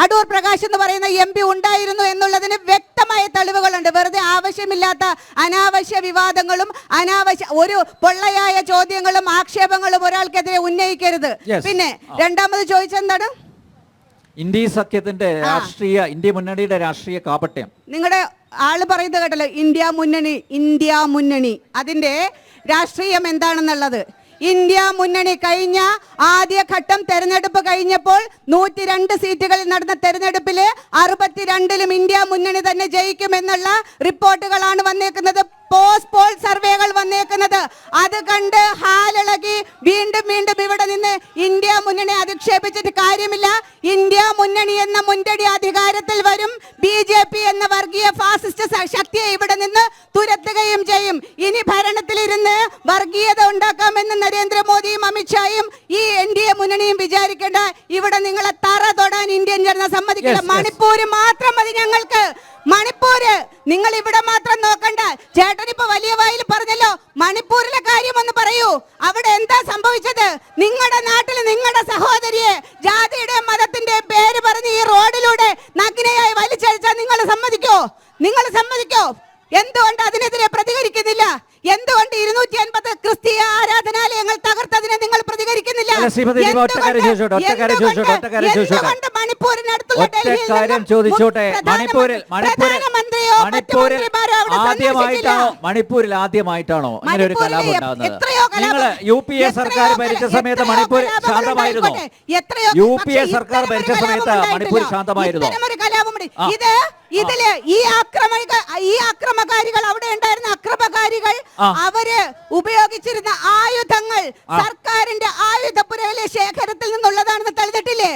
അടൂർ പ്രകാശ് എന്ന് പറയുന്ന MP ഉണ്ടായിരുന്നു എന്നുള്ളതിന് വ്യക്തമായ തെളിവുകളുണ്ട്. വെറുതെ ആവശ്യമില്ലാത്ത അനാവശ്യ വിവാദങ്ങളും ഒരു പൊള്ളയായ ചോദ്യങ്ങളും ആക്ഷേപങ്ങളും ഒരാൾക്കെതിരെ ഉന്നയിക്കരുത്. പിന്നെ രണ്ടാമത് ചോദിച്ചെന്താണ്? ഇന്ത്യ സഖ്യത്തിന്റെ ഇന്ത്യ മുന്നണിയുടെ രാഷ്ട്രീയ കാപട്യം നിങ്ങളുടെ ആള് പറയുന്നത് കേട്ടല്ലോ. ഇന്ത്യ മുന്നണി അതിന്റെ രാഷ്ട്രീയം എന്താണെന്നുള്ളത്. ഇന്ത്യ മുന്നണി കഴിഞ്ഞ ആദ്യഘട്ടം തെരഞ്ഞെടുപ്പ് കഴിഞ്ഞപ്പോൾ 102 സീറ്റുകളിൽ നടന്ന തെരഞ്ഞെടുപ്പിൽ 62ലും ഇന്ത്യ മുന്നണി തന്നെ ജയിക്കുമെന്നുള്ള റിപ്പോർട്ടുകളാണ് വന്നേക്കുന്നത്. പോസ്റ്റ് പോൾ സർവേകൾ വന്നേക്കുന്നത്. അത് കണ്ട് ഹാലിളകി വീണ്ടും വീണ്ടും ഇവിടെ നിന്ന് ഇന്ത്യ മുന്നണി അധിക്ഷേപിച്ചിട്ട് കാര്യമില്ല. ഇന്ത്യ മുന്നണി എന്ന മുന്നണി അധികാരത്തിൽ വരും. BJP എന്ന വർഗീയ ഫാസിസ്റ്റ് ശക്തിയെ ഇവിടെ നിന്ന് തുരത്തുകയും ചെയ്യും. ഇനി ഭരണത്തിലിരുന്ന് വർഗീയത ഉണ്ടാക്കാമെന്ന് നരേന്ദ്രമോദിയും അമിത്ഷായും ഈ NDA മുന്നണിയും വിചാരിക്കേണ്ട. ഇവിടെ നിങ്ങളെ തറ തൊടാൻ ഇന്ത്യൻ ജനത സമ്മതിക്കില്ല. മണിപ്പൂര് മാത്രം മതി ഞങ്ങൾക്ക്. മണിപ്പൂര് നിങ്ങൾ ഇവിടെ മാത്രം നോക്കണ്ട. ചേട്ടൻ ഇപ്പൊ വലിയ വായിൽ പറഞ്ഞല്ലോ, മണിപ്പൂരിലെ കാര്യം ഒന്ന് പറയൂ. അവിടെ എന്താ സംഭവിച്ചത്? നിങ്ങളുടെ നാട്ടിൽ നിങ്ങളുടെ സഹോദരിയെ ജാതിയുടെ മതത്തിന്റെ പേര് പറഞ്ഞ് ഈ റോഡിലൂടെ നഗ്നയായി വലിച്ചഴിച്ചാൽ നിങ്ങൾ സമ്മതിക്കോ? നിങ്ങൾ സമ്മതിക്കോ? എന്തുകൊണ്ട് അതിനെതിരെ പ്രതികരിക്കുന്നില്ല? എന്തുകൊണ്ട് 250 ക്രിസ്തീയ ആരാധനാലയങ്ങൾ തകർത്തതിനെ നിങ്ങൾ പ്രതികരിക്കുന്നില്ല? മണിപ്പൂരിനടുത്തുള്ള മണിപ്പൂരിൽ ആദ്യമായിട്ടാണോ ഇങ്ങനെ ഒരു കലാപം ഉണ്ടാകുന്നത്? നിങ്ങൾ UPA സർക്കാർ ഭരിച്ച സമയത്ത് മണിപ്പൂർ ശാന്തമായിരുന്നു. UPA സർക്കാർ ഭരിച്ച സമയത്ത് മണിപ്പൂർ ശാന്തമായിരുന്നു. ഇതില് ഈ അക്രമകാരികൾ അവിടെ ഉണ്ടായിരുന്ന അക്രമകാരികൾ അവര് ഉപയോഗിച്ചിരുന്ന ആയുധങ്ങൾ സർക്കാരിന്റെ ആയുധപ്പുരയിലെ ശേഖരത്തിൽ നിന്നുള്ളതാണെന്ന് തെളിഞ്ഞിട്ടില്ലേ?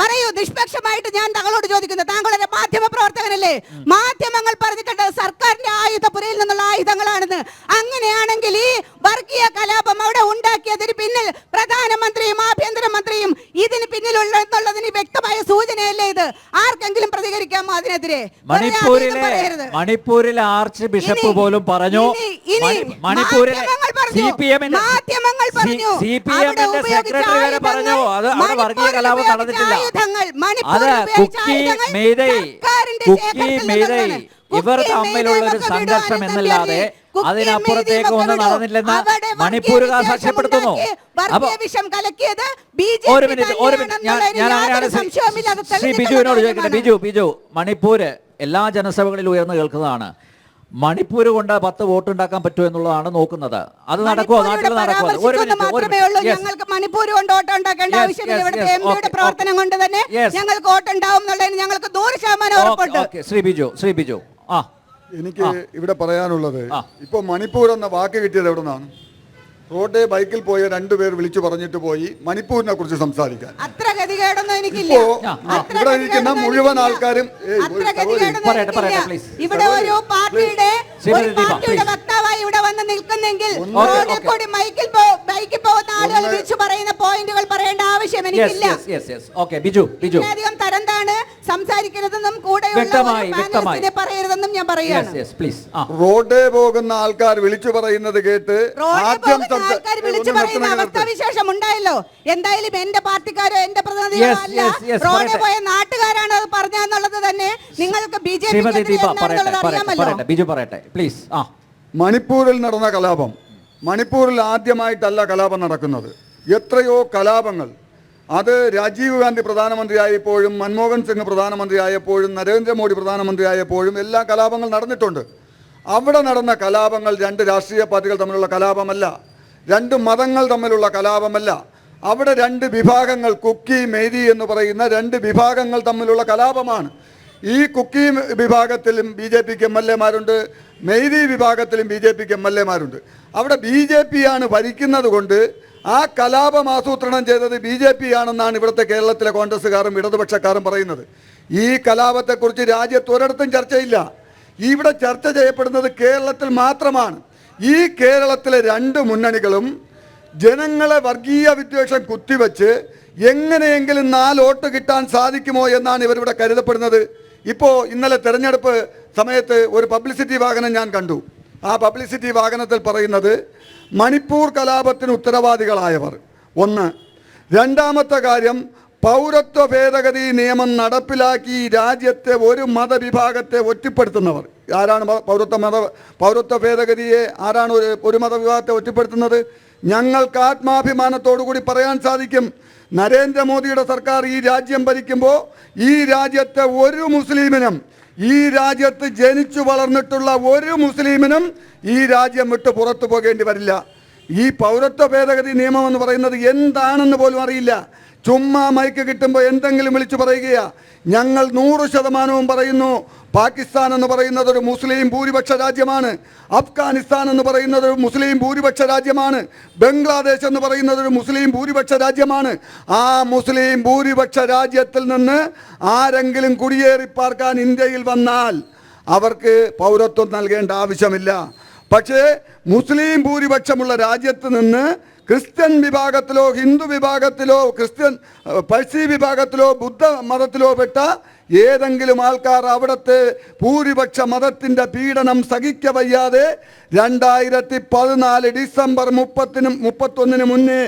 പറയൂ, നിഷ്പക്ഷമായിട്ട് ഞാൻ താങ്കളോട് ചോദിക്കുന്നു. താങ്കളൊരു മാധ്യമ പ്രവർത്തകനല്ലേ? മാധ്യമങ്ങൾ പറഞ്ഞിട്ടുണ്ട് സർക്കാരിന്റെ ആയുധപ്പുരയിൽ നിന്നുള്ള ആയുധങ്ങളാണെന്ന്. അങ്ങനെയാണെങ്കിൽ ഈ വർഗീയ കലാപം അവിടെ ഉണ്ടാക്കിയതിന് പിന്നിൽ പ്രധാനമന്ത്രിയും ആഭ്യന്തരമന്ത്രിയും ഇതിന് പിന്നിലുള്ളതിന് വ്യക്തമായ സൂചനയല്ലേ ഇത്? ആർക്കെങ്കിലും പ്രതികരിക്കാമോ അതിനെതിരെ? മണിപ്പൂരിലെ ആർച്ച് ബിഷപ്പ് പോലും പറഞ്ഞു, മണിപ്പൂരിലെ മാധ്യമങ്ങൾ പറഞ്ഞു, സെക്രട്ടറി വരെ പറഞ്ഞു അത് അവിടെ വർഗീയ കലാപം നടന്നിട്ടില്ല. അത് കുക്കി മെയ്തൈ ഇവർ തമ്മിലുള്ള ഒരു സംഘർഷം എന്നല്ലാതെ അതിനപ്പുറത്തേക്ക് ഒന്നും നടന്നില്ലെന്ന് മണിപ്പൂരുകാർ സാക്ഷ്യപ്പെടുത്തുന്നു. അപ്പൊ ഒരു മിനിറ്റ് ഞാൻ അങ്ങനെയാണ് ശ്രീ ബിജുവിനോട് ചോദിക്കട്ടെ. ബിജു, മണിപ്പൂര് എല്ലാ ജനസഭകളിലും ഉയർന്നു കേൾക്കുന്നതാണ്. മണിപ്പൂർ കൊണ്ട് 10 വോട്ട് ഉണ്ടാക്കാൻ പറ്റുമോ എന്നുള്ളതാണ് നോക്കുന്നത്. അത് നടക്കുമോ? നാട്ടിൽ നടക്കുമോ? ഞങ്ങൾക്ക് മണിപ്പൂർ കൊണ്ട് വോട്ട് ഉണ്ടാക്കേണ്ട ആവശ്യമില്ല. ഇവിടുത്തെ MPയുടെ പ്രവർത്തനം കൊണ്ട് തന്നെ ഞങ്ങൾക്ക് വോട്ട് ഉണ്ടാവും എന്നുള്ളതിന് ഞങ്ങൾക്ക് 100% ഉറപ്പുണ്ട്. ശ്രീ ബിജു എനിക്ക് ഇവിടെ പറയാനുള്ളത്, ഇപ്പൊ മണിപ്പൂർ എന്ന വാക്ക് കിട്ടിയത് എവിടെ നിന്നാണ്? റോഡേ ബൈക്കിൽ പോയ 2 പേർ വിളിച്ചു പറഞ്ഞിട്ട് പോയി മണിപ്പൂരിനെ കുറിച്ച് സംസാരിക്കാൻ. അത്ര ഗതികേടൊന്നും എനിക്കില്ല. ഇവിടെ ഇരിക്കുന്ന മുഴുവൻ ആൾക്കാരും ഇവിടെ ഒരു പാർട്ടിയുടെ വക്താവായി ഇവിടെ വന്ന് നിൽക്കുന്നെങ്കിൽ റോഡിൽ കൂടി ബൈക്കിൽ പോകുന്ന ആളുകൾ വിളിച്ചു പറയുന്ന പോയിന്റുകൾ പറയേണ്ട ആവശ്യം എനിക്കില്ല. അധികം തരംതാണ് സംസാരിക്കരുതെന്നും കൂടെ പറയരുതെന്നും ഞാൻ പറയുകയാണ്. റോഡേ പോകുന്ന ആൾക്കാർ വിളിച്ചു പറയുന്നത് കേട്ട് ആദ്യം ആൾക്കാർ വിളിച്ചു പറയുന്ന അവസ്ഥാവിശേഷം ഉണ്ടായല്ലോ. എന്തായാലും എന്റെ പാർട്ടിക്കാരോ എന്റെ പ്രതിനിധികളോ അല്ല, റോഡിൽ പോയ നാട്ടുകാരാണ് അത് പറഞ്ഞെന്നുള്ളത് തന്നെ നിങ്ങൾക്ക് BJP അറിയാമല്ലോ. മണിപ്പൂരിൽ നടന്ന കലാപം, മണിപ്പൂരിൽ ആദ്യമായിട്ടല്ല കലാപം നടക്കുന്നത്. എത്രയോ കലാപങ്ങൾ, അത് രാജീവ് ഗാന്ധി പ്രധാനമന്ത്രിയായപ്പോഴും മൻമോഹൻ സിംഗ് പ്രധാനമന്ത്രിയായപ്പോഴും നരേന്ദ്രമോദി പ്രധാനമന്ത്രിയായപ്പോഴും എല്ലാ കലാപങ്ങൾ നടന്നിട്ടുണ്ട്. അവിടെ നടന്ന കലാപങ്ങൾ 2 രാഷ്ട്രീയ പാർട്ടികൾ തമ്മിലുള്ള കലാപമല്ല, 2 മതങ്ങൾ തമ്മിലുള്ള കലാപമല്ല. അവിടെ 2 വിഭാഗങ്ങൾ, കുക്കി മെയ്തി എന്ന് പറയുന്ന 2 വിഭാഗങ്ങൾ തമ്മിലുള്ള കലാപമാണ്. ഈ കുക്കി വിഭാഗത്തിലും BJPക്ക് MLA-മാരുണ്ട്, മെയ്തി വിഭാഗത്തിലും BJPക്ക് MLA-മാരുണ്ട്. അവിടെ BJP ആണ് ഭരിക്കുന്നത് കൊണ്ട് ആ കലാപം ആസൂത്രണം ചെയ്തത് BJP ആണെന്നാണ് ഇവിടുത്തെ കേരളത്തിലെ കോൺഗ്രസ്സുകാരും ഇടതുപക്ഷക്കാരും പറയുന്നത്. ഈ കലാപത്തെക്കുറിച്ച് രാജ്യത്ത് ഒരിടത്തും ചർച്ചയില്ല. ഇവിടെ ചർച്ച ചെയ്യപ്പെടുന്നത് കേരളത്തിൽ മാത്രമാണ്. ഈ കേരളത്തിലെ 2 മുന്നണികളും ജനങ്ങളെ വർഗീയ വിദ്വേഷം കുത്തിവെച്ച് എങ്ങനെയെങ്കിലും 4 വോട്ട് കിട്ടാൻ സാധിക്കുമോ എന്നാണ് ഇവരിവിടെ കരുതപ്പെടുന്നത്. ഇപ്പോൾ ഇന്നലെ തെരഞ്ഞെടുപ്പ് സമയത്ത് ഒരു പബ്ലിസിറ്റി വാഹനം ഞാൻ കണ്ടു. ആ പബ്ലിസിറ്റി വാഹനത്തിൽ പറയുന്നത് മണിപ്പൂർ കലാപത്തിന് ഉത്തരവാദികളായവർ 1. രണ്ടാമത്തെ കാര്യം, പൗരത്വ ഭേദഗതി നിയമം നടപ്പിലാക്കി രാജ്യത്തെ ഒരു മതവിഭാഗത്തെ ഒറ്റപ്പെടുത്തുന്നവർ. ആരാണ് പൗരത്വ ഭേദഗതിയെ ആരാണ് ഒരു മതവിഭാഗത്തെ ഒറ്റപ്പെടുത്തുന്നത്? ഞങ്ങൾക്ക് ആത്മാഭിമാനത്തോടു കൂടി പറയാൻ സാധിക്കും, നരേന്ദ്രമോദിയുടെ സർക്കാർ ഈ രാജ്യം ഭരിക്കുമ്പോൾ ഈ രാജ്യത്തെ ഒരു മുസ്ലിമിനും, ഈ രാജ്യത്ത് ജനിച്ചു വളർന്നിട്ടുള്ള ഒരു മുസ്ലിമിനും ഈ രാജ്യം വിട്ട് പുറത്തു പോകേണ്ടി വരില്ല. ഈ പൗരത്വ ഭേദഗതി നിയമം എന്ന് പറയുന്നത് എന്താണെന്ന് പോലും അറിയില്ല. ചുമ്മാ മൈക്ക് കിട്ടുമ്പോൾ എന്തെങ്കിലും വിളിച്ചു പറയുകയാ. ഞങ്ങൾ 100% പറയുന്നു, പാകിസ്ഥാൻ എന്ന് പറയുന്നത് ഒരു മുസ്ലിം ഭൂരിപക്ഷ രാജ്യമാണ്, അഫ്ഗാനിസ്ഥാൻ എന്ന് പറയുന്നത് ഒരു മുസ്ലിം ഭൂരിപക്ഷ രാജ്യമാണ്, ബംഗ്ലാദേശ് എന്ന് പറയുന്നത് ഒരു മുസ്ലിം ഭൂരിപക്ഷ രാജ്യമാണ്. ആ മുസ്ലിം ഭൂരിപക്ഷ രാജ്യത്തിൽ നിന്ന് ആരെങ്കിലും കുടിയേറി പാർക്കാൻ ഇന്ത്യയിൽ വന്നാൽ അവർക്ക് പൗരത്വം നൽകേണ്ട ആവശ്യമില്ല. പക്ഷേ മുസ്ലിം ഭൂരിപക്ഷമുള്ള രാജ്യത്ത് നിന്ന് ക്രിസ്ത്യൻ വിഭാഗത്തിലോ ഹിന്ദു വിഭാഗത്തിലോ പഴ്സി വിഭാഗത്തിലോ ബുദ്ധ മതത്തിലോ പെട്ട ഏതെങ്കിലും ആൾക്കാർ അവിടുത്തെ ഭൂരിപക്ഷ മതത്തിൻ്റെ പീഡനം സഹിക്കവയ്യാതെ 2014 ഡിസംബർ 31 മുന്നേ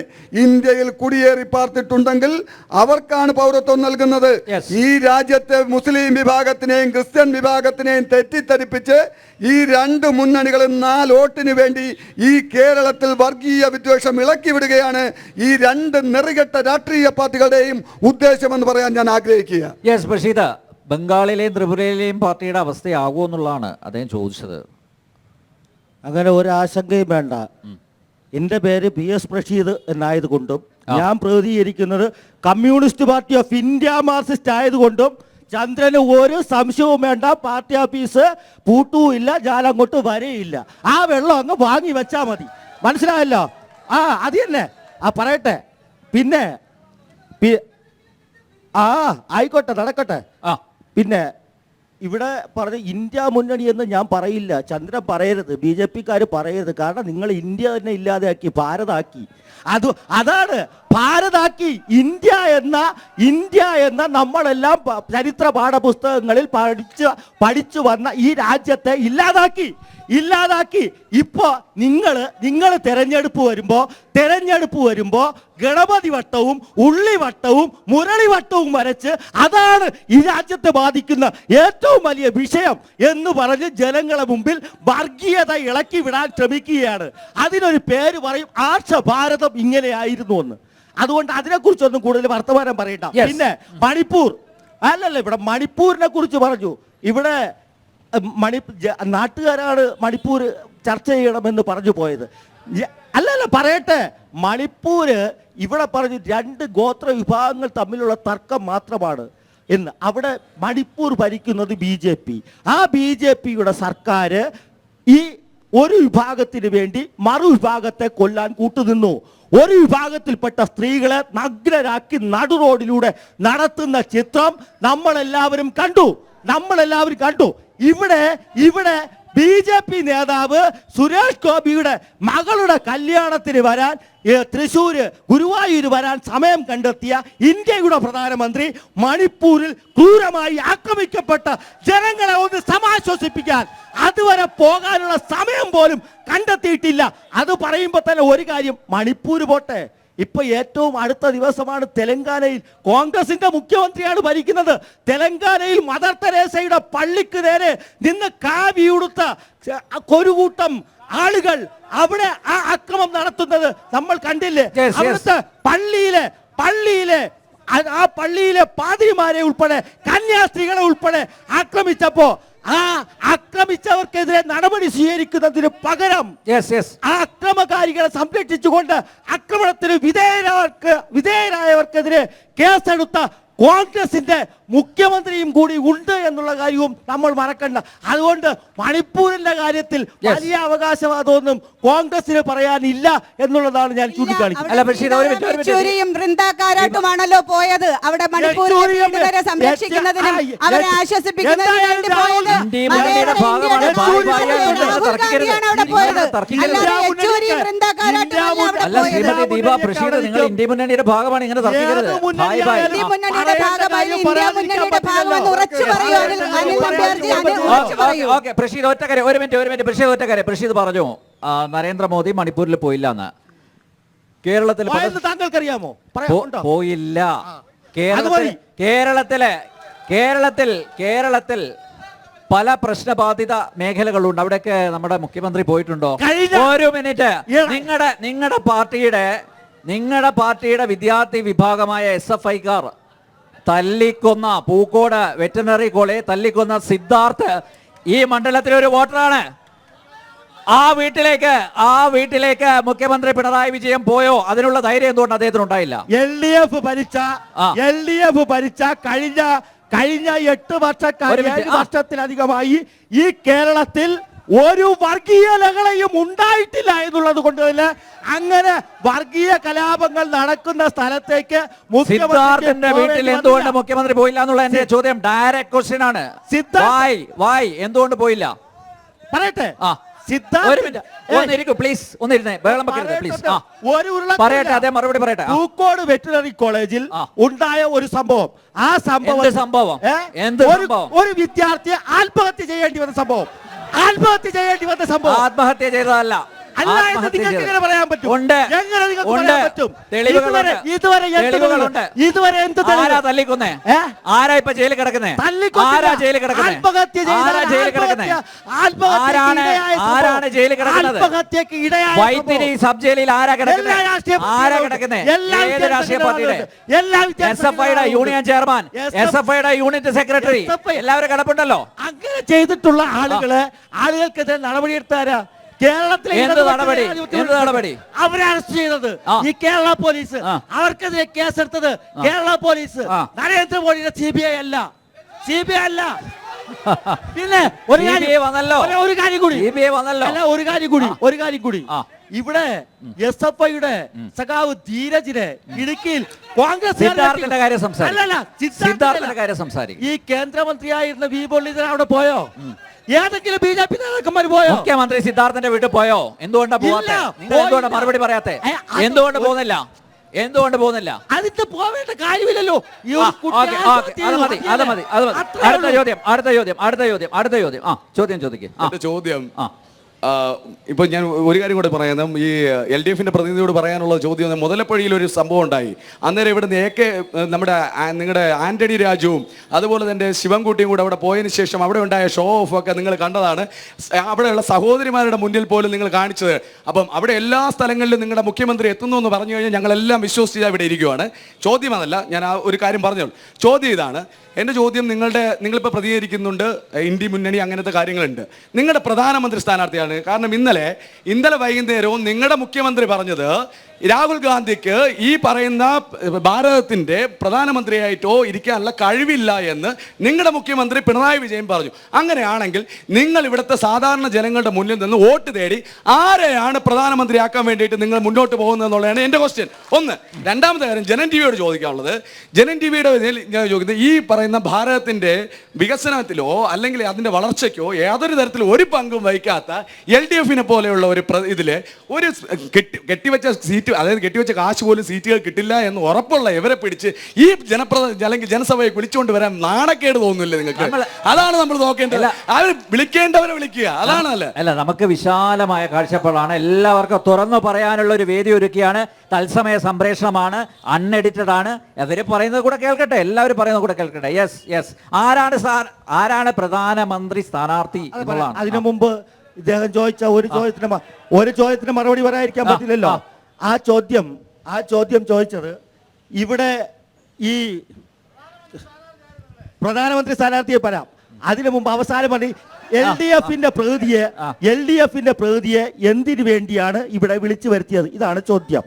ഇന്ത്യയിൽ കുടിയേറി പാർത്തിട്ടുണ്ടെങ്കിൽ അവർക്കാണ് പൗരത്വം നൽകുന്നത്. ഈ രാജ്യത്തെ മുസ്ലിം വിഭാഗത്തിനെയും ക്രിസ്ത്യൻ വിഭാഗത്തിനെയും തെറ്റിദ്ധരിപ്പിച്ച് ഈ രണ്ട് മുന്നണികളും 4 വോട്ടിന് വേണ്ടി ഈ കേരളത്തിൽ വർഗീയ വിദ്വേഷം ഇളക്കി വിടുകയാണ് ഈ രണ്ട് നെറികെട്ട രാഷ്ട്രീയ പാർട്ടികളുടെയും ഉദ്ദേശമെന്ന് പറയാൻ ഞാൻ ആഗ്രഹിക്കുക. യെസ് ബഷീദ്, ബംഗാളിലെയും ത്രിപുരയിലെയും പാർട്ടിയുടെ അവസ്ഥയാകുമോ എന്നുള്ളതാണ് അദ്ദേഹം ചോദിച്ചത്. അങ്ങനെ ഒരാശങ്കയും വേണ്ട. എൻ്റെ പേര് PS ബഷീദ് എന്നായതുകൊണ്ടും ഞാൻ പ്രതികരിക്കുന്നത് communist party of India Marxist ആയതുകൊണ്ടും ചന്ദ്രന് ഒരു സംശയവും വേണ്ട. പാർട്ടി ഓഫീസ് പൂട്ടുമില്ല, ഞാൻ അങ്ങോട്ട് വരെയില്ല. ആ വെള്ളം അങ്ങ് വാങ്ങി വെച്ചാൽ മതി. മനസ്സിലായല്ലോ? അത് തന്നെ. പറയട്ടെ. പിന്നെ ആയിക്കോട്ടെ, നടക്കട്ടെ. പിന്നെ ഇവിടെ പറഞ്ഞ ഇന്ത്യ മുന്നണി എന്ന് ഞാൻ പറയില്ല, ചന്ദ്രൻ പറയരുത്, BJP-ക്കാർ പറയരുത്. കാരണം നിങ്ങൾ ഇന്ത്യ തന്നെ ഇല്ലാതെയാക്കി, ഭാരതാക്കി. അതാണ് ഭാരതാക്കി. ഇന്ത്യ എന്ന നമ്മളെല്ലാം ചരിത്ര പാഠപുസ്തകങ്ങളിൽ പഠിച്ചു വന്ന ഈ രാജ്യത്തെ ഇല്ലാതാക്കി. ഇപ്പോ നിങ്ങൾ തെരഞ്ഞെടുപ്പ് വരുമ്പോ ഗണപതി വട്ടവും ഉള്ളിവട്ടവും മുരളിവട്ടവും വരച്ച് അതാണ് ഈ രാജ്യത്തെ ബാധിക്കുന്ന ഏറ്റവും വലിയ വിഷയം എന്ന് പറഞ്ഞ് ജനങ്ങളെ മുമ്പിൽ വർഗീയത ഇളക്കി വിടാൻ ശ്രമിക്കുകയാണ്. അതിനൊരു പേര് പറയും, ആർഷഭാരതം ഇങ്ങനെയായിരുന്നു എന്ന്. അതുകൊണ്ട് അതിനെക്കുറിച്ചൊന്നും കൂടുതൽ വർത്തമാനം പറയണ്ട. പിന്നെ മണിപ്പൂർ ഇവിടെ മണിപ്പൂരിനെ കുറിച്ച് പറഞ്ഞു. ഇവിടെ നാട്ടുകാരാണ് മണിപ്പൂർ ചർച്ച ചെയ്യണമെന്ന് പറഞ്ഞു പോയത്. പറയട്ടെ. മണിപ്പൂര് ഇവിടെ പറഞ്ഞു 2 ഗോത്ര വിഭാഗങ്ങൾ തമ്മിലുള്ള തർക്കം മാത്രമാണ് എന്ന്. അവിടെ മണിപ്പൂർ ഭരിക്കുന്നത് BJP. ആ BJP-യുടെ സർക്കാർ ഈ ഒരു വിഭാഗത്തിന് വേണ്ടി മറുവിഭാഗത്തെ കൊല്ലാൻ കൂട്ടുനിന്നു. ഒരു വിഭാഗത്തിൽപ്പെട്ട സ്ത്രീകളെ നഗ്നരാക്കി നടു റോഡിലൂടെ നടത്തുന്ന ചിത്രം നമ്മളെല്ലാവരും കണ്ടു. ഇവിടെ BJP നേതാവ് സുരേഷ് ഗോപിയുടെ മകളുടെ കല്യാണത്തിന് വരാൻ തൃശ്ശൂര് ഗുരുവായൂർ വരാൻ സമയം കണ്ടെത്തിയ ഇന്ത്യയുടെ പ്രധാനമന്ത്രി മണിപ്പൂരിൽ ക്രൂരമായി ആക്രമിക്കപ്പെട്ട ജനങ്ങളെ ഒന്ന് സമാശ്വസിപ്പിക്കാൻ അതുവരെ പോകാനുള്ള സമയം പോലും കണ്ടെത്തിയിട്ടില്ല. അത് പറയുമ്പോൾ തന്നെ ഒരു കാര്യം, മണിപ്പൂര് പോട്ടെ, ഇപ്പൊ ഏറ്റവും അടുത്ത ദിവസമാണ് തെലങ്കാനയിൽ കോൺഗ്രസിന്റെ മുഖ്യമന്ത്രിയാണ് ഭരിക്കുന്നത്. തെലങ്കാനയിൽ മദർ തെരേസയുടെ പള്ളിക്ക് നേരെ നിന്ന് കാവിയുടുത്ത ഒരു കൂട്ടം ആളുകൾ അവിടെ ആ അക്രമം നടത്തുന്നത് നമ്മൾ കണ്ടില്ലേ? അവിടുത്തെ പള്ളിയിലെ പാതിരിമാരെ ഉൾപ്പെടെ കന്യാസ്ത്രീകളെ ഉൾപ്പെടെ ആക്രമിച്ചപ്പോ ആ ആക്രമിച്ചവർക്കെതിരെ നടപടി സ്വീകരിക്കുന്നതിന് പകരം ആ അക്രമകാരികളെ സംരക്ഷിച്ചുകൊണ്ട് ആക്രമണത്തിന് വിധേയരായവർക്കെതിരെ കേസെടുത്ത കോൺഗ്രസിന്റെ മുഖ്യമന്ത്രിയും കൂടി ഉണ്ട് എന്നുള്ള കാര്യവും നമ്മൾ മറക്കണ്ട. അതുകൊണ്ട് മണിപ്പൂരിന്റെ കാര്യത്തിൽ വലിയ അവകാശവാദമൊന്നും കോൺഗ്രസിന് പറയാനില്ല എന്നുള്ളതാണ് ഞാൻ ചൂണ്ടിക്കാണിക്കുന്നത്. വൃന്ദാക്കാരാട്ടുമാണല്ലോ പോയത് അവിടെ മണിപ്പൂരിനെ സംരക്ഷിക്കുന്നതിനും അവരെ ആശ്വസിപ്പിക്കുന്നതിനും വേണ്ടി പോയത്. ഇന്ത്യ മുന്നണിയുടെ ഭാഗമാണ് ഇങ്ങനെ പ്രഷീദ് പറഞ്ഞു നരേന്ദ്രമോദി മണിപ്പൂരിൽ പോയില്ല എന്ന്. കേരളത്തിൽ താങ്കൾക്കറിയാമോ? പോയില്ല. കേരളത്തിൽ പല പ്രശ്നബാധിത മേഖലകളുണ്ട്. അവിടെയൊക്കെ നമ്മുടെ മുഖ്യമന്ത്രി പോയിട്ടുണ്ടോ? ഒരു മിനിറ്റ്. നിങ്ങളുടെ പാർട്ടിയുടെ വിദ്യാർത്ഥി വിഭാഗമായ SFI-ക്കാർ തല്ലിക്കൊന്ന പൂക്കോട് വെറ്ററിനറി കോളേജ് തല്ലിക്കൊന്ന സിദ്ധാർത്ഥ് ഈ മണ്ഡലത്തിലെ ഒരു വോട്ടറാണ്. ആ വീട്ടിലേക്ക് മുഖ്യമന്ത്രി പിണറായി വിജയൻ പോയോ? അതിനുള്ള ധൈര്യം എന്തുകൊണ്ട് അദ്ദേഹത്തിന് ഉണ്ടായില്ല? LDF ഭരിച്ച കഴിഞ്ഞ 8 വർഷത്തിലധികമായി ഈ കേരളത്തിൽ ഒരു വർഗീയ ലഹളയും ഉണ്ടായിട്ടില്ല എന്നുള്ളത് കൊണ്ട് തന്നെ അങ്ങനെ വർഗീയ കലാപങ്ങൾ നടക്കുന്ന സ്ഥലത്തേക്ക് സിദ്ധാർത്ഥന്റെ വീട്ടിൽ എന്തുകൊണ്ട് മുഖ്യമന്ത്രി പോയില്ല എന്നുള്ള എന്റെ ചോദ്യം ഡയറക്റ്റ് ക്വസ്റ്റ്യൻ ആണ്. വായ് എന്തുകൊണ്ട് പോയില്ല പറയട്ടെ. പ്ലീസ് ഒന്നിരുന്നേ, ബഹളം വെക്കരുത് പ്ലീസ്. പറയട്ടെ, അതേ മറുപടി പറയട്ടെ. പൂക്കോട് വെറ്റിനറി കോളേജിൽ ഉണ്ടായ ഒരു സംഭവം, ആ സംഭവം ഒരു വിദ്യാർത്ഥിയെ ആത്മഹത്യ ചെയ്യേണ്ടി വന്ന സംഭവം. ആത്മഹത്യ ചെയ്തതല്ല. പറയാൻ പറ്റും. ഇതുവരെ ആരാ തല്ലിക്കൊന്നേ? ആരാ ഇപ്പൊ ജയിലിൽ കിടക്കുന്നേ? ആരാ ജയിലിൽ കിടക്കുന്നേ? ആരാണ് ജയിലിൽ കിടക്കുന്നത്? വൈത്തിരി സബ് ജയിലിൽ ആരാ കിടക്കുന്നത്? ഏത് രാഷ്ട്രീയ പാർട്ടിയുടെ? SFIയുടെ യൂണിയൻ ചെയർമാൻ, SFIയുടെ യൂണിറ്റ് സെക്രട്ടറി എല്ലാവരും കിടപ്പുണ്ടല്ലോ. അങ്ങനെ ചെയ്തിട്ടുള്ള ആളുകൾക്കെതിരെ നടപടിയെടുത്താരാ? കേരളത്തിലെ നടപടി അവരെ അറസ്റ്റ് ചെയ്തത് ഈ കേരള പോലീസ്. അവർക്കെതിരെ കേസെടുത്തത് കേരള പോലീസ്. നരേന്ദ്രമോദിയുടെ CBI അല്ല. പിന്നെ ഒരു കാര്യം കൂടി ഇവിടെ SFIയുടെ സഖാവ് ധീരജിനെ ഇടുക്കിയിൽ കോൺഗ്രസ് ഈ കേന്ദ്രമന്ത്രിയായിരുന്ന വി മുരളീധരൻ അവിടെ പോയോ? ഏതെങ്കിലും BJP നേതാക്കന്മാർ പോയോ? മുഖ്യമന്ത്രി സിദ്ധാർത്ഥന്റെ വീട്ടിൽ പോയോ? എന്തുകൊണ്ടാ പോവാത്തെ? എന്തുകൊണ്ട് മറുപടി പറയാത്തെ? എന്തുകൊണ്ട് പോകുന്നില്ല? അതിന് പോവേണ്ട കാര്യമില്ലല്ലോ. ചോദ്യം ചോദിക്കും. ഇപ്പോൾ ഞാൻ ഒരു കാര്യം കൂടെ പറയാം. ഈ LDFന്റെ പ്രതിനിധിയോട് പറയാനുള്ള ചോദ്യം, മുതലപ്പുഴയിൽ ഒരു സംഭവം ഉണ്ടായി. അന്നേരം ഇവിടുന്ന് നിങ്ങളുടെ ആന്റണി രാജുവും അതുപോലെ തന്നെ ശിവൻകുട്ടിയും കൂടെ അവിടെ പോയതിനു ശേഷം അവിടെ ഉണ്ടായ ഷോ ഓഫ് ഒക്കെ നിങ്ങൾ കണ്ടതാണ്. അവിടെയുള്ള സഹോദരിമാരുടെ മുന്നിൽ പോലും നിങ്ങൾ കാണിച്ചത്. അപ്പം അവിടെ എല്ലാ സ്ഥലങ്ങളിലും നിങ്ങളുടെ മുഖ്യമന്ത്രി എത്തുന്നു എന്ന് പറഞ്ഞു കഴിഞ്ഞാൽ ഞങ്ങളെല്ലാം വിശ്വസിച്ച് ഇവിടെ ഇരിക്കുവാണ്. ചോദ്യം അതല്ല, ഞാൻ ആ ഒരു കാര്യം പറഞ്ഞോളൂ. ചോദ്യം ഇതാണ്. എൻ്റെ ചോദ്യം, നിങ്ങളിപ്പോൾ പ്രതികരിക്കുന്നുണ്ട് ഇന്ത്യ മുന്നണി അങ്ങനത്തെ കാര്യങ്ങളുണ്ട്. നിങ്ങളുടെ പ്രധാനമന്ത്രി സ്ഥാനാർത്ഥിയാണ്. കാരണം ഇന്നലെ വൈകുന്നേരവും നിങ്ങളുടെ മുഖ്യമന്ത്രി പറഞ്ഞത് രാഹുൽ ഗാന്ധിക്ക് ഈ പറയുന്ന ഭാരതത്തിൻ്റെ പ്രധാനമന്ത്രിയായിട്ടോ ഇരിക്കാനുള്ള കഴിവില്ല എന്ന് നിങ്ങളുടെ മുഖ്യമന്ത്രി പിണറായി വിജയൻ പറഞ്ഞു. അങ്ങനെയാണെങ്കിൽ നിങ്ങൾ ഇവിടുത്തെ സാധാരണ ജനങ്ങളുടെ മുന്നിൽ നിന്ന് വോട്ട് തേടി ആരെയാണ് പ്രധാനമന്ത്രിയാക്കാൻ വേണ്ടിയിട്ട് നിങ്ങൾ മുന്നോട്ട് പോകുന്നത് എന്നുള്ളതാണ് എൻ്റെ ക്വസ്റ്റ്യൻ. ഒന്ന്. രണ്ടാമത്തെ കാര്യം, ജനൻ ടിവിയോട് ചോദിക്കാനുള്ളത്, ജനൻ ടിവിയുടെ ഞാൻ ചോദിക്കുന്നത്, ഈ പറയുന്ന ഭാരതത്തിൻ്റെ വികസനത്തിലോ അല്ലെങ്കിൽ അതിൻ്റെ വളർച്ചയ്ക്കോ യാതൊരു തരത്തിലും ഒരു പങ്കും വഹിക്കാത്ത LDFനെ പോലെയുള്ള ഒരു ഒരു കെട്ടിവെച്ച സീറ്റ്, അതായത് കെട്ടിവെച്ച കാശ് പോലും സീറ്റുകൾ കിട്ടില്ല എന്ന് ഉറപ്പുള്ള ഇവരെ പിടിച്ച് ഈ അല്ലെങ്കിൽ ജനസഭയെ വിളിച്ചുകൊണ്ട് വരാൻ നാണക്കേട് തോന്നുന്നില്ല നിങ്ങൾക്ക്? അതാണ് നമ്മൾ നോക്കേണ്ടത്. അവർ വിളിക്കേണ്ടവരെ വിളിക്കുക, അതാണ് അല്ല. നമുക്ക് വിശാലമായ കാഴ്ചപ്പാടാണ്. എല്ലാവർക്കും തുറന്നു പറയാനുള്ള ഒരു വേദി ഒരുക്കിയാണ്. തത്സമയ സംപ്രേഷണമാണ്, അൺഎഡിറ്റഡ് ആണ്. അവര് പറയുന്നത് കൂടെ കേൾക്കട്ടെ, എല്ലാവരും പറയുന്നത് കൂടെ കേൾക്കട്ടെ. യെസ്. ആരാണ് പ്രധാനമന്ത്രി സ്ഥാനാർത്ഥി എന്നുള്ളതാണ്. അതിനു മുമ്പ് ഇദ്ദേഹം ചോദിച്ച ഒരു ചോദ്യത്തിന് മറുപടി പറയാതിരിക്കാൻ പറ്റില്ലല്ലോ. ആ ചോദ്യം ചോദിച്ചത് ഇവിടെ ഈ പ്രധാനമന്ത്രി സ്ഥാനാർത്ഥിയെ പറയാം. അതിനു മുമ്പ് അവസാനം LDFന്റെ പ്രതിനിധിയെ എന്തിനു വേണ്ടിയാണ് ഇവിടെ വിളിച്ചു വരുത്തിയത്? ഇതാണ് ചോദ്യം.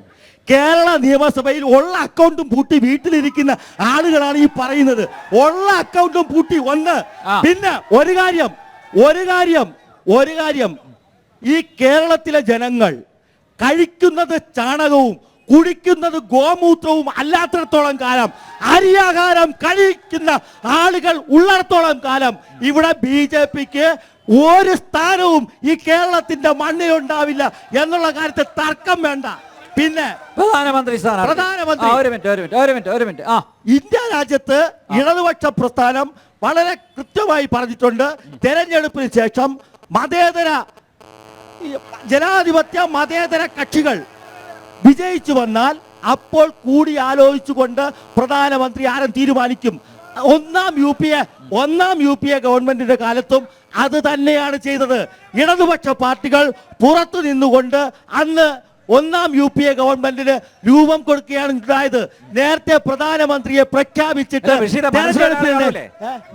കേരള നിയമസഭയിൽ ഉള്ള അക്കൗണ്ടും പൂട്ടി വീട്ടിലിരിക്കുന്ന ആളുകളാണ് ഈ പറയുന്നത്. ഉള്ള അക്കൗണ്ടും പൂട്ടി ഒന്ന്. പിന്നെ ഒരു കാര്യം ഈ കേരളത്തിലെ ജനങ്ങൾ കഴിക്കുന്നത് ചാണകവും കുടിക്കുന്നത് ഗോമൂത്രവും അല്ലാത്തിടത്തോളം കാലം, അരിയാഹാരം കഴിക്കുന്ന ആളുകൾ ഉള്ളിടത്തോളം കാലം ഇവിടെ BJPക്ക് ഒരു സ്ഥാനവും ഈ കേരളത്തിന്റെ മണ്ണിലുണ്ടാവില്ല എന്നുള്ള കാര്യത്തിൽ തർക്കം വേണ്ട. പിന്നെ പ്രധാനമന്ത്രി ഇന്ത്യ രാജ്യത്ത് ഇടതുപക്ഷ പ്രസ്ഥാനം വളരെ കൃത്യമായി പറഞ്ഞിട്ടുണ്ട്, തെരഞ്ഞെടുപ്പിന് ശേഷം ജനാധിപത്യ മതേതര കക്ഷികൾ വിജയിച്ചു വന്നാൽ അപ്പോൾ കൂടി ആലോചിച്ചുകൊണ്ട് പ്രധാനമന്ത്രി ആരും തീരുമാനിക്കും. ഒന്നാം യു പി എ ഗവൺമെന്റിന്റെ കാലത്തും അത് തന്നെയാണ് ചെയ്തത്. ഇടതുപക്ഷ പാർട്ടികൾ പുറത്തു നിന്നുകൊണ്ട് അന്ന് ഒന്നാം UPA ഗവൺമെന്റിന് രൂപം കൊടുക്കുകയാണ് ഉണ്ടായത്. നേരത്തെ പ്രധാനമന്ത്രിയെ പ്രഖ്യാപിച്ചിട്ട്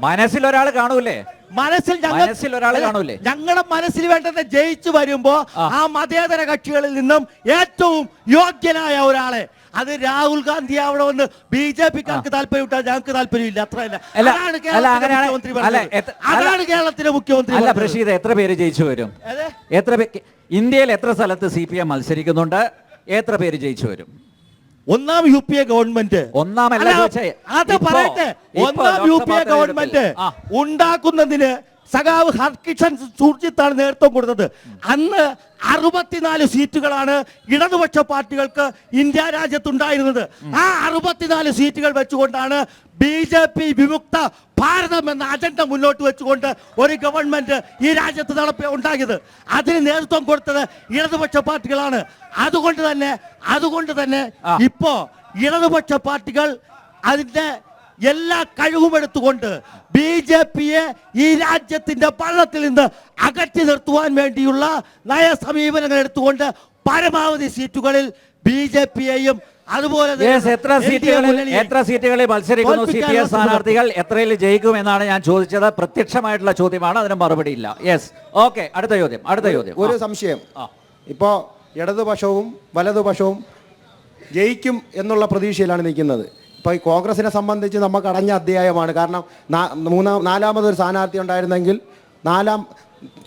മനസ്സിൽ ഒരാൾ കാണൂലേ? മനസ്സിൽ ഒരാൾ കാണൂലേ? ഞങ്ങളുടെ മനസ്സിൽ വേണ്ടത് ജയിച്ചു വരുമ്പോ ആ മതേതര കക്ഷികളിൽ നിന്നും ഏറ്റവും യോഗ്യനായ ഒരാളെ, അത് രാഹുൽ ഗാന്ധി അവിടെ വന്ന് BJP-ക്കാർക്ക് താല്പര്യം വിട്ടാൽ ഞങ്ങൾക്ക് താല്പര്യമില്ല, അത്രയല്ല. അതാണ് കേരളത്തിലെ മുഖ്യമന്ത്രി. അല്ല പ്രശീദ്, എത്ര പേര് ജയിച്ചു വരും? ഇന്ത്യയിൽ എത്ര സ്ഥലത്ത് CPM മത്സരിക്കുന്നുണ്ട്? എത്ര പേര് ജയിച്ചു വരും? ഒന്നാം UPA ഗവൺമെന്റ് ഗവൺമെന്റ് ഉണ്ടാക്കുന്നതിന് സഖാവ് ഹർകിഷൻ സുർജിത്താണ് നേതൃത്വം കൊടുത്തത്. അന്ന് 64 സീറ്റുകളാണ് ഇടതുപക്ഷ പാർട്ടികൾക്ക് ഇന്ത്യ രാജ്യത്തുണ്ടായിരുന്നത്. ആ 64 സീറ്റുകൾ വെച്ചുകൊണ്ടാണ് BJP വിമുക്ത ഭാരതം എന്ന അജണ്ട മുന്നോട്ട് വെച്ചുകൊണ്ട് ഒരു ഗവൺമെന്റ് ഈ രാജ്യത്ത് ഉണ്ടാക്കിയത്. അതിന് നേതൃത്വം കൊടുത്തത് ഇടതുപക്ഷ പാർട്ടികളാണ്. അതുകൊണ്ട് തന്നെ ഇപ്പോ ഇടതുപക്ഷ പാർട്ടികൾ അതിന്റെ എല്ലാ കഴിവും എടുത്തുകൊണ്ട് BJP-യെ ഈ രാജ്യത്തിന്റെ ഭരണത്തിൽ നിന്ന് അകറ്റി നിർത്തുവാൻ വേണ്ടിയുള്ള നയസമീപനങ്ങൾ എടുത്തുകൊണ്ട് പരമാവധി സീറ്റുകളിൽ BJP-യെയും അതുപോലെ എത്ര സീറ്റുകളിൽ മത്സരിക്കുന്നു CPM സ്ഥാനാർത്ഥികൾ, എത്രയിൽ ജയിക്കും എന്നാണ് ഞാൻ ചോദിച്ചത്. പ്രത്യക്ഷമായിട്ടുള്ള ചോദ്യമാണ്, അതിന് മറുപടി ഇല്ല. Yes, okay. അടുത്ത ചോദ്യം. ഒരു സംശയം. ഇപ്പോ ഇടതുപക്ഷവും വലതുപക്ഷവും ജയിക്കും എന്നുള്ള പ്രതീക്ഷയിലാണ് നിൽക്കുന്നത്. ഇപ്പോൾ ഈ കോൺഗ്രസിനെ സംബന്ധിച്ച് നമുക്ക് അടഞ്ഞ അധ്യായമാണ്. കാരണം നാലാമതൊരു സ്ഥാനാർത്ഥി ഉണ്ടായിരുന്നെങ്കിൽ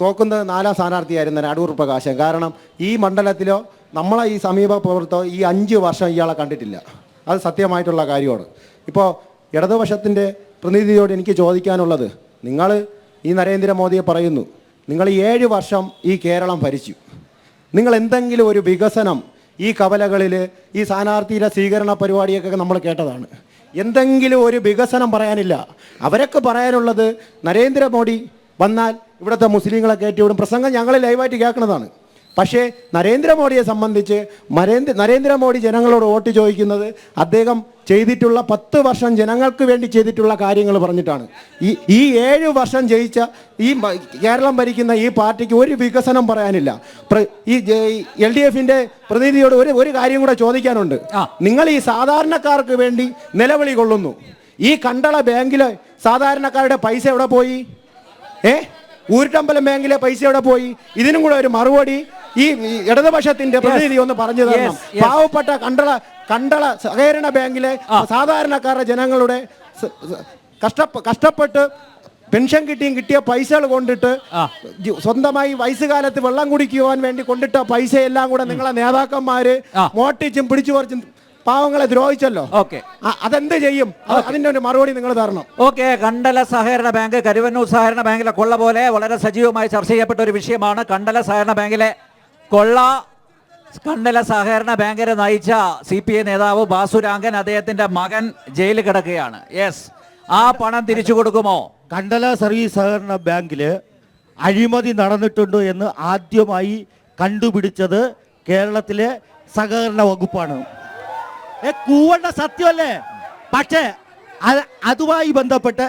തോക്കുന്നത് 4ാം സ്ഥാനാർത്ഥിയായിരുന്നു അടൂർ പ്രകാശൻ. കാരണം ഈ മണ്ഡലത്തിലോ നമ്മളെ ഈ സമീപ പ്രവർത്തകർ ഈ 5 വർഷം ഇയാളെ കണ്ടിട്ടില്ല. അത് സത്യമായിട്ടുള്ള കാര്യമാണ്. ഇപ്പോൾ ഇടതുപക്ഷത്തിൻ്റെ പ്രതിനിധിയോട് എനിക്ക് ചോദിക്കാനുള്ളത്, നിങ്ങൾ ഈ നരേന്ദ്രമോദിയെ പറയുന്നു, നിങ്ങൾ 7 വർഷം ഈ കേരളം ഭരിച്ചു, നിങ്ങൾ എന്തെങ്കിലും ഒരു വികസനം ഈ കവലകളിൽ ഈ സ്ഥാനാർത്ഥിയുടെ സ്വീകരണ പരിപാടിയൊക്കെ നമ്മൾ കേട്ടതാണ്, എന്തെങ്കിലും ഒരു വികസനം പറയാനില്ല. അവരൊക്കെ പറയാനുള്ളത് നരേന്ദ്രമോദി വന്നാൽ ഇവിടുത്തെ മുസ്ലിങ്ങളെ കയറ്റിവിടും. പ്രസംഗം ഞങ്ങൾ ലൈവായിട്ട് കേൾക്കുന്നതാണ്. പക്ഷേ നരേന്ദ്രമോദിയെ സംബന്ധിച്ച് നരേന്ദ്രമോദി ജനങ്ങളോട് വോട്ട് ചോദിക്കുന്നത് അദ്ദേഹം ചെയ്തിട്ടുള്ള 10 വർഷം ജനങ്ങൾക്ക് വേണ്ടി ചെയ്തിട്ടുള്ള കാര്യങ്ങൾ പറഞ്ഞിട്ടാണ്. ഈ 7 വർഷം ജയിച്ച ഈ കേരളം ഭരിക്കുന്ന ഈ പാർട്ടിക്ക് ഒരു വികസനം പറയാനില്ല. ഈ LDF-ന്റെ പ്രതിനിധിയോട് ഒരു കാര്യം കൂടെ ചോദിക്കാനുണ്ട്. നിങ്ങൾ ഈ സാധാരണക്കാർക്ക് വേണ്ടി നിലവിളി കൊള്ളുന്നു. ഈ കണ്ടള ബാങ്കിലെ സാധാരണക്കാരുടെ പൈസ എവിടെ പോയി? ഊരുട്ടമ്പലം ബാങ്കിലെ പൈസ എവിടെ പോയി? ഇതിനും കൂടെ ഒരു മറുപടി ഈ ഇടതുപക്ഷത്തിന്റെ പ്രതിനിധി ഒന്ന് പറഞ്ഞു തരണം. പാവപ്പെട്ട കണ്ടള സഹകരണ ബാങ്കിലെ സാധാരണക്കാരുടെ ജനങ്ങളുടെ കഷ്ടപ്പെട്ട് പെൻഷൻ കിട്ടിയ പൈസകൾ കൊണ്ടിട്ട് സ്വന്തമായി വയസ്സുകാലത്ത് വെള്ളം കുടിക്കുവാൻ വേണ്ടി കൊണ്ടിട്ട പൈസ എല്ലാം കൂടെ നിങ്ങളെ നേതാക്കന്മാര് മോട്ടിച്ചും പിടിച്ചു പറിച്ചും പാവങ്ങളെ ദ്രോഹിച്ചല്ലോ. അതെന്ത് ചെയ്യും? അതിന്റെ ഒരു മറുപടി നിങ്ങൾ തരണം. ഓക്കെ. കണ്ടല സഹകരണ ബാങ്ക്, കരുവന്നൂർ സഹകരണ ബാങ്കിലെ കൊള്ള പോലെ വളരെ സജീവമായി ചർച്ച ചെയ്യപ്പെട്ട ഒരു വിഷയമാണ് കണ്ടല സഹകരണ ബാങ്കിലെ കൊള്ള. കണ്ടല സഹകരണ ബാങ്കിനെ നയിച്ച CPI നേതാവ് ബാസുരാങ്കൻ, അദ്ദേഹത്തിന്റെ മകൻ ജയിലിൽ കിടക്കുകയാണ്. യെസ്, ആ പണം തിരിച്ചു കൊടുക്കുമോ? കണ്ടല സർവീസ് സഹകരണ ബാങ്കില് അഴിമതി നടന്നിട്ടുണ്ട് എന്ന് ആദ്യമായി കണ്ടുപിടിച്ചത് കേരളത്തിലെ സഹകരണ വകുപ്പാണ്. കൂവണ്ട സത്യമല്ലേ? പക്ഷേ അതുമായി ബന്ധപ്പെട്ട്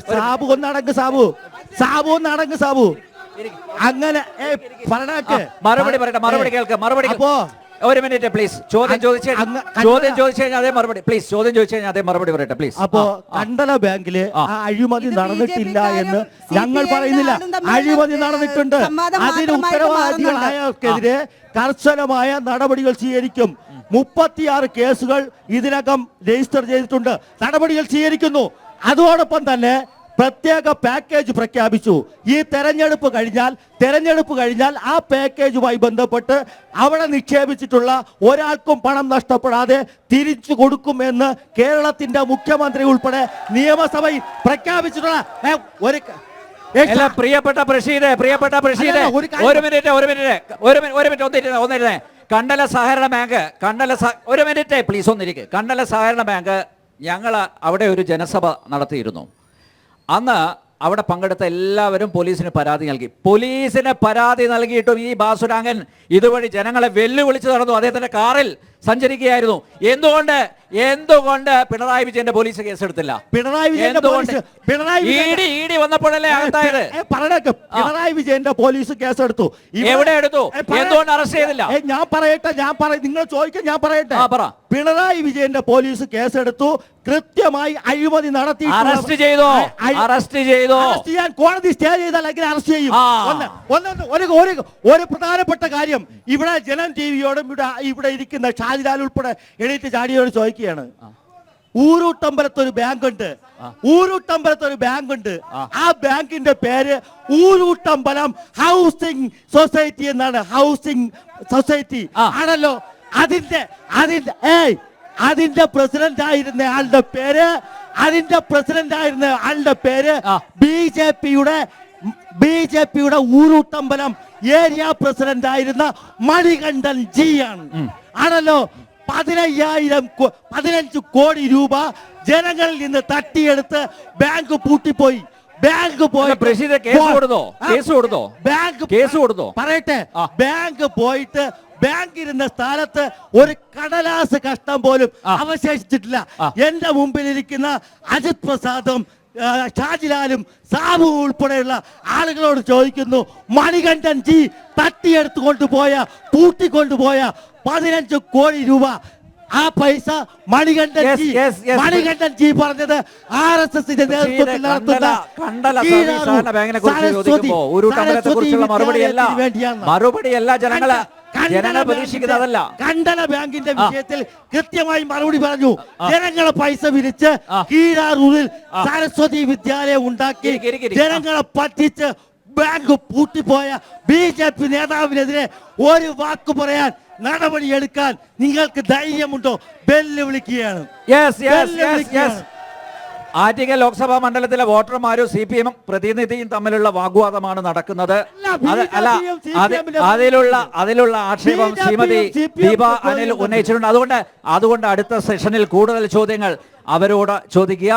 സാബു ഒന്നടങ്ങ് സാബു അങ്ങനെ മറുപടി കേൾക്കാം. അപ്പോ ഒരു മിനിറ്റ് പ്ലീസ്. ചോദ്യം ചോദിച്ചു കഴിഞ്ഞാൽ അതേ മറുപടി പ്ലീസ്. ചോദ്യം ചോദിച്ചു കഴിഞ്ഞാൽ അതേ മറുപടി പറയട്ടെ പ്ലീസ്. അപ്പോ കണ്ടല ബാങ്കില് ആ അഴിമതി നടന്നിട്ടില്ല എന്ന് ഞങ്ങൾ പറയുന്നില്ല. അഴിമതി നടന്നിട്ടുണ്ട്. അതിന് ഉത്തരവാദികളായവർക്കെതിരെ കർശനമായ നടപടികൾ സ്വീകരിക്കും. 36 കേസുകൾ ഇതിനകം രജിസ്റ്റർ ചെയ്തിട്ടുണ്ട്. നടപടികൾ സ്വീകരിക്കുന്നു. അതോടൊപ്പം തന്നെ പ്രത്യേക പാക്കേജ് പ്രഖ്യാപിച്ചു. ഈ തെരഞ്ഞെടുപ്പ് കഴിഞ്ഞാൽ ആ പാക്കേജുമായി ബന്ധപ്പെട്ട് അവിടെ നിക്ഷേപിച്ചിട്ടുള്ള ഒരാൾക്കും പണം നഷ്ടപ്പെടാതെ തിരിച്ചു കൊടുക്കുമെന്ന് കേരളത്തിന്റെ മുഖ്യമന്ത്രി ഉൾപ്പെടെ നിയമസഭയിൽ പ്രഖ്യാപിച്ചിട്ടുള്ള പ്രിയപ്പെട്ട പ്രശീദ് ഒരു മിനിറ്റ് ഒന്നിരുന്നേ. കണ്ടല സഹകരണ ബാങ്ക് ഒരു മിനിറ്റ് പ്ലീസ് ഒന്നിരിക്കുക. കണ്ടല സഹകരണ ബാങ്ക് ഞങ്ങൾ അവിടെ ഒരു ജനസഭ നടത്തിയിരുന്നു. അന്ന് അവിടെ പങ്കെടുത്ത എല്ലാവരും പോലീസിന് പരാതി നൽകിയിട്ടും ഈ ബാസുരാങ്കൻ ഇതുവഴി ജനങ്ങളെ വെല്ലുവിളിച്ച് നടന്നു. അദ്ദേഹത്തിന്റെ കാറിൽ സഞ്ചരിക്കുകയായിരുന്നു. എന്തുകൊണ്ട് പിണറായി വിജയന്റെ പോലീസ് കേസെടുത്തില്ല? പിണറായി വിജയന്റെ എന്തുകൊണ്ട്? പോലീസ് ഇഡി വന്നപ്പോഴല്ലേ അകത്തായത്? പറഞ്ഞേക്കും, പിണറായി വിജയന്റെ പോലീസ് കേസെടുത്തു. എവിടെ എടുത്തു? എന്തുകൊണ്ട് അറസ്റ്റ് ചെയ്തില്ല? ഞാൻ പറയട്ടെ, നിങ്ങൾ ചോദിക്കാൻ ഞാൻ പറയട്ടെ. പറ. പിണറായി വിജയന്റെ പോലീസ് കേസെടുത്തു, കൃത്യമായി അഴിമതി നടത്തി. അറസ്റ്റ് ചെയ്തോ? അറസ്റ്റ് ചെയ്യാൻ കോടതി സ്റ്റേ ചെയ്താൽ എങ്ങനെ അറസ്റ്റ് ചെയ്യും? ഒരു പ്രധാനപ്പെട്ട കാര്യം, ഇവിടെ ജനം ടിവിയോടും ഇവിടെ ഇരിക്കുന്ന ഷാജിലാൽ ഉൾപ്പെടെ എണീറ്റ് ചാടിയോട് ചോദിക്കുകയാണ്. ഊരൂട്ടമ്പലത്തൊരു ബാങ്ക് ഉണ്ട്. ആ ബാങ്കിന്റെ പേര് ഊരൂട്ടമ്പലം ഹൗസിംഗ് സൊസൈറ്റി എന്നാണ്. ഹൗസിംഗ് സൊസൈറ്റി ആണല്ലോ. അതിന്റെ പ്രസിഡന്റ് ആയിരുന്ന ആളുടെ പേര് ബിജെപിയുടെ ഊരൂട്ടമ്പലം ഏരിയ പ്രസിഡന്റ് ആയിരുന്ന മണികണ്ഠൻ ജി ആണല്ലോ. 15 കോടി രൂപ ജനങ്ങളിൽ നിന്ന് തട്ടിയെടുത്ത് ബാങ്ക് പൂട്ടിപ്പോയി. പറയട്ടെ, ബാങ്ക് പോയിട്ട് ബാങ്ക് ഇരുന്ന സ്ഥലത്ത് ഒരു കടലാസ് കഷ്ടം പോലും അവശേഷിച്ചിട്ടില്ല. എന്റെ മുമ്പിൽ ഇരിക്കുന്ന അജിത് പ്രസാദും ഷാജിലാലും സാബു ഉൾപ്പെടെയുള്ള ആളുകളോട് ചോദിക്കുന്നു, മണികണ്ഠൻ ജി തട്ടിയെടുത്തുകൊണ്ടുപോയ പൂട്ടിക്കൊണ്ടുപോയ 15 കോടി രൂപ, ആ പൈസ മണികണ്ഠൻ ജി പറഞ്ഞത് RSSന്റെ നേതൃത്വത്തിൽ നടത്തുന്ന മറുപടിയല്ല ജനങ്ങൾ പ്രതീക്ഷിക്കുന്നതല്ല. കണ്ടല ബാങ്കിന്റെ വിഷയത്തിൽ കൃത്യമായി മറുപടി പറഞ്ഞു. ജനങ്ങളെ പൈസ വിരിച്ച് കീഴാറൂരിൽ സരസ്വതി വിദ്യാലയം ഉണ്ടാക്കി ജനങ്ങളെ പറ്റിച്ച് ബാങ്ക് പൂട്ടിപ്പോയ BJP നേതാവിനെതിരെ ഒരു വാക്ക് പറയാൻ, നടപടിയെടുക്കാൻ നിങ്ങൾക്ക് ധൈര്യമുണ്ടോ? വെല്ലുവിളിക്കുകയാണ്. ആറ്റിങ്ങൽ ലോക്സഭാ മണ്ഡലത്തിലെ വോട്ടർമാരും CPM പ്രതിനിധിയും തമ്മിലുള്ള വാഗ്വാദമാണ് നടക്കുന്നത്. അതിലുള്ള ആക്ഷേപം ശ്രീമതി ദീപ അനിൽ ഉന്നയിച്ചിട്ടുണ്ട്. അതുകൊണ്ട് അടുത്ത സെഷനിൽ കൂടുതൽ ചോദ്യങ്ങൾ അവരോട് ചോദിക്കുക.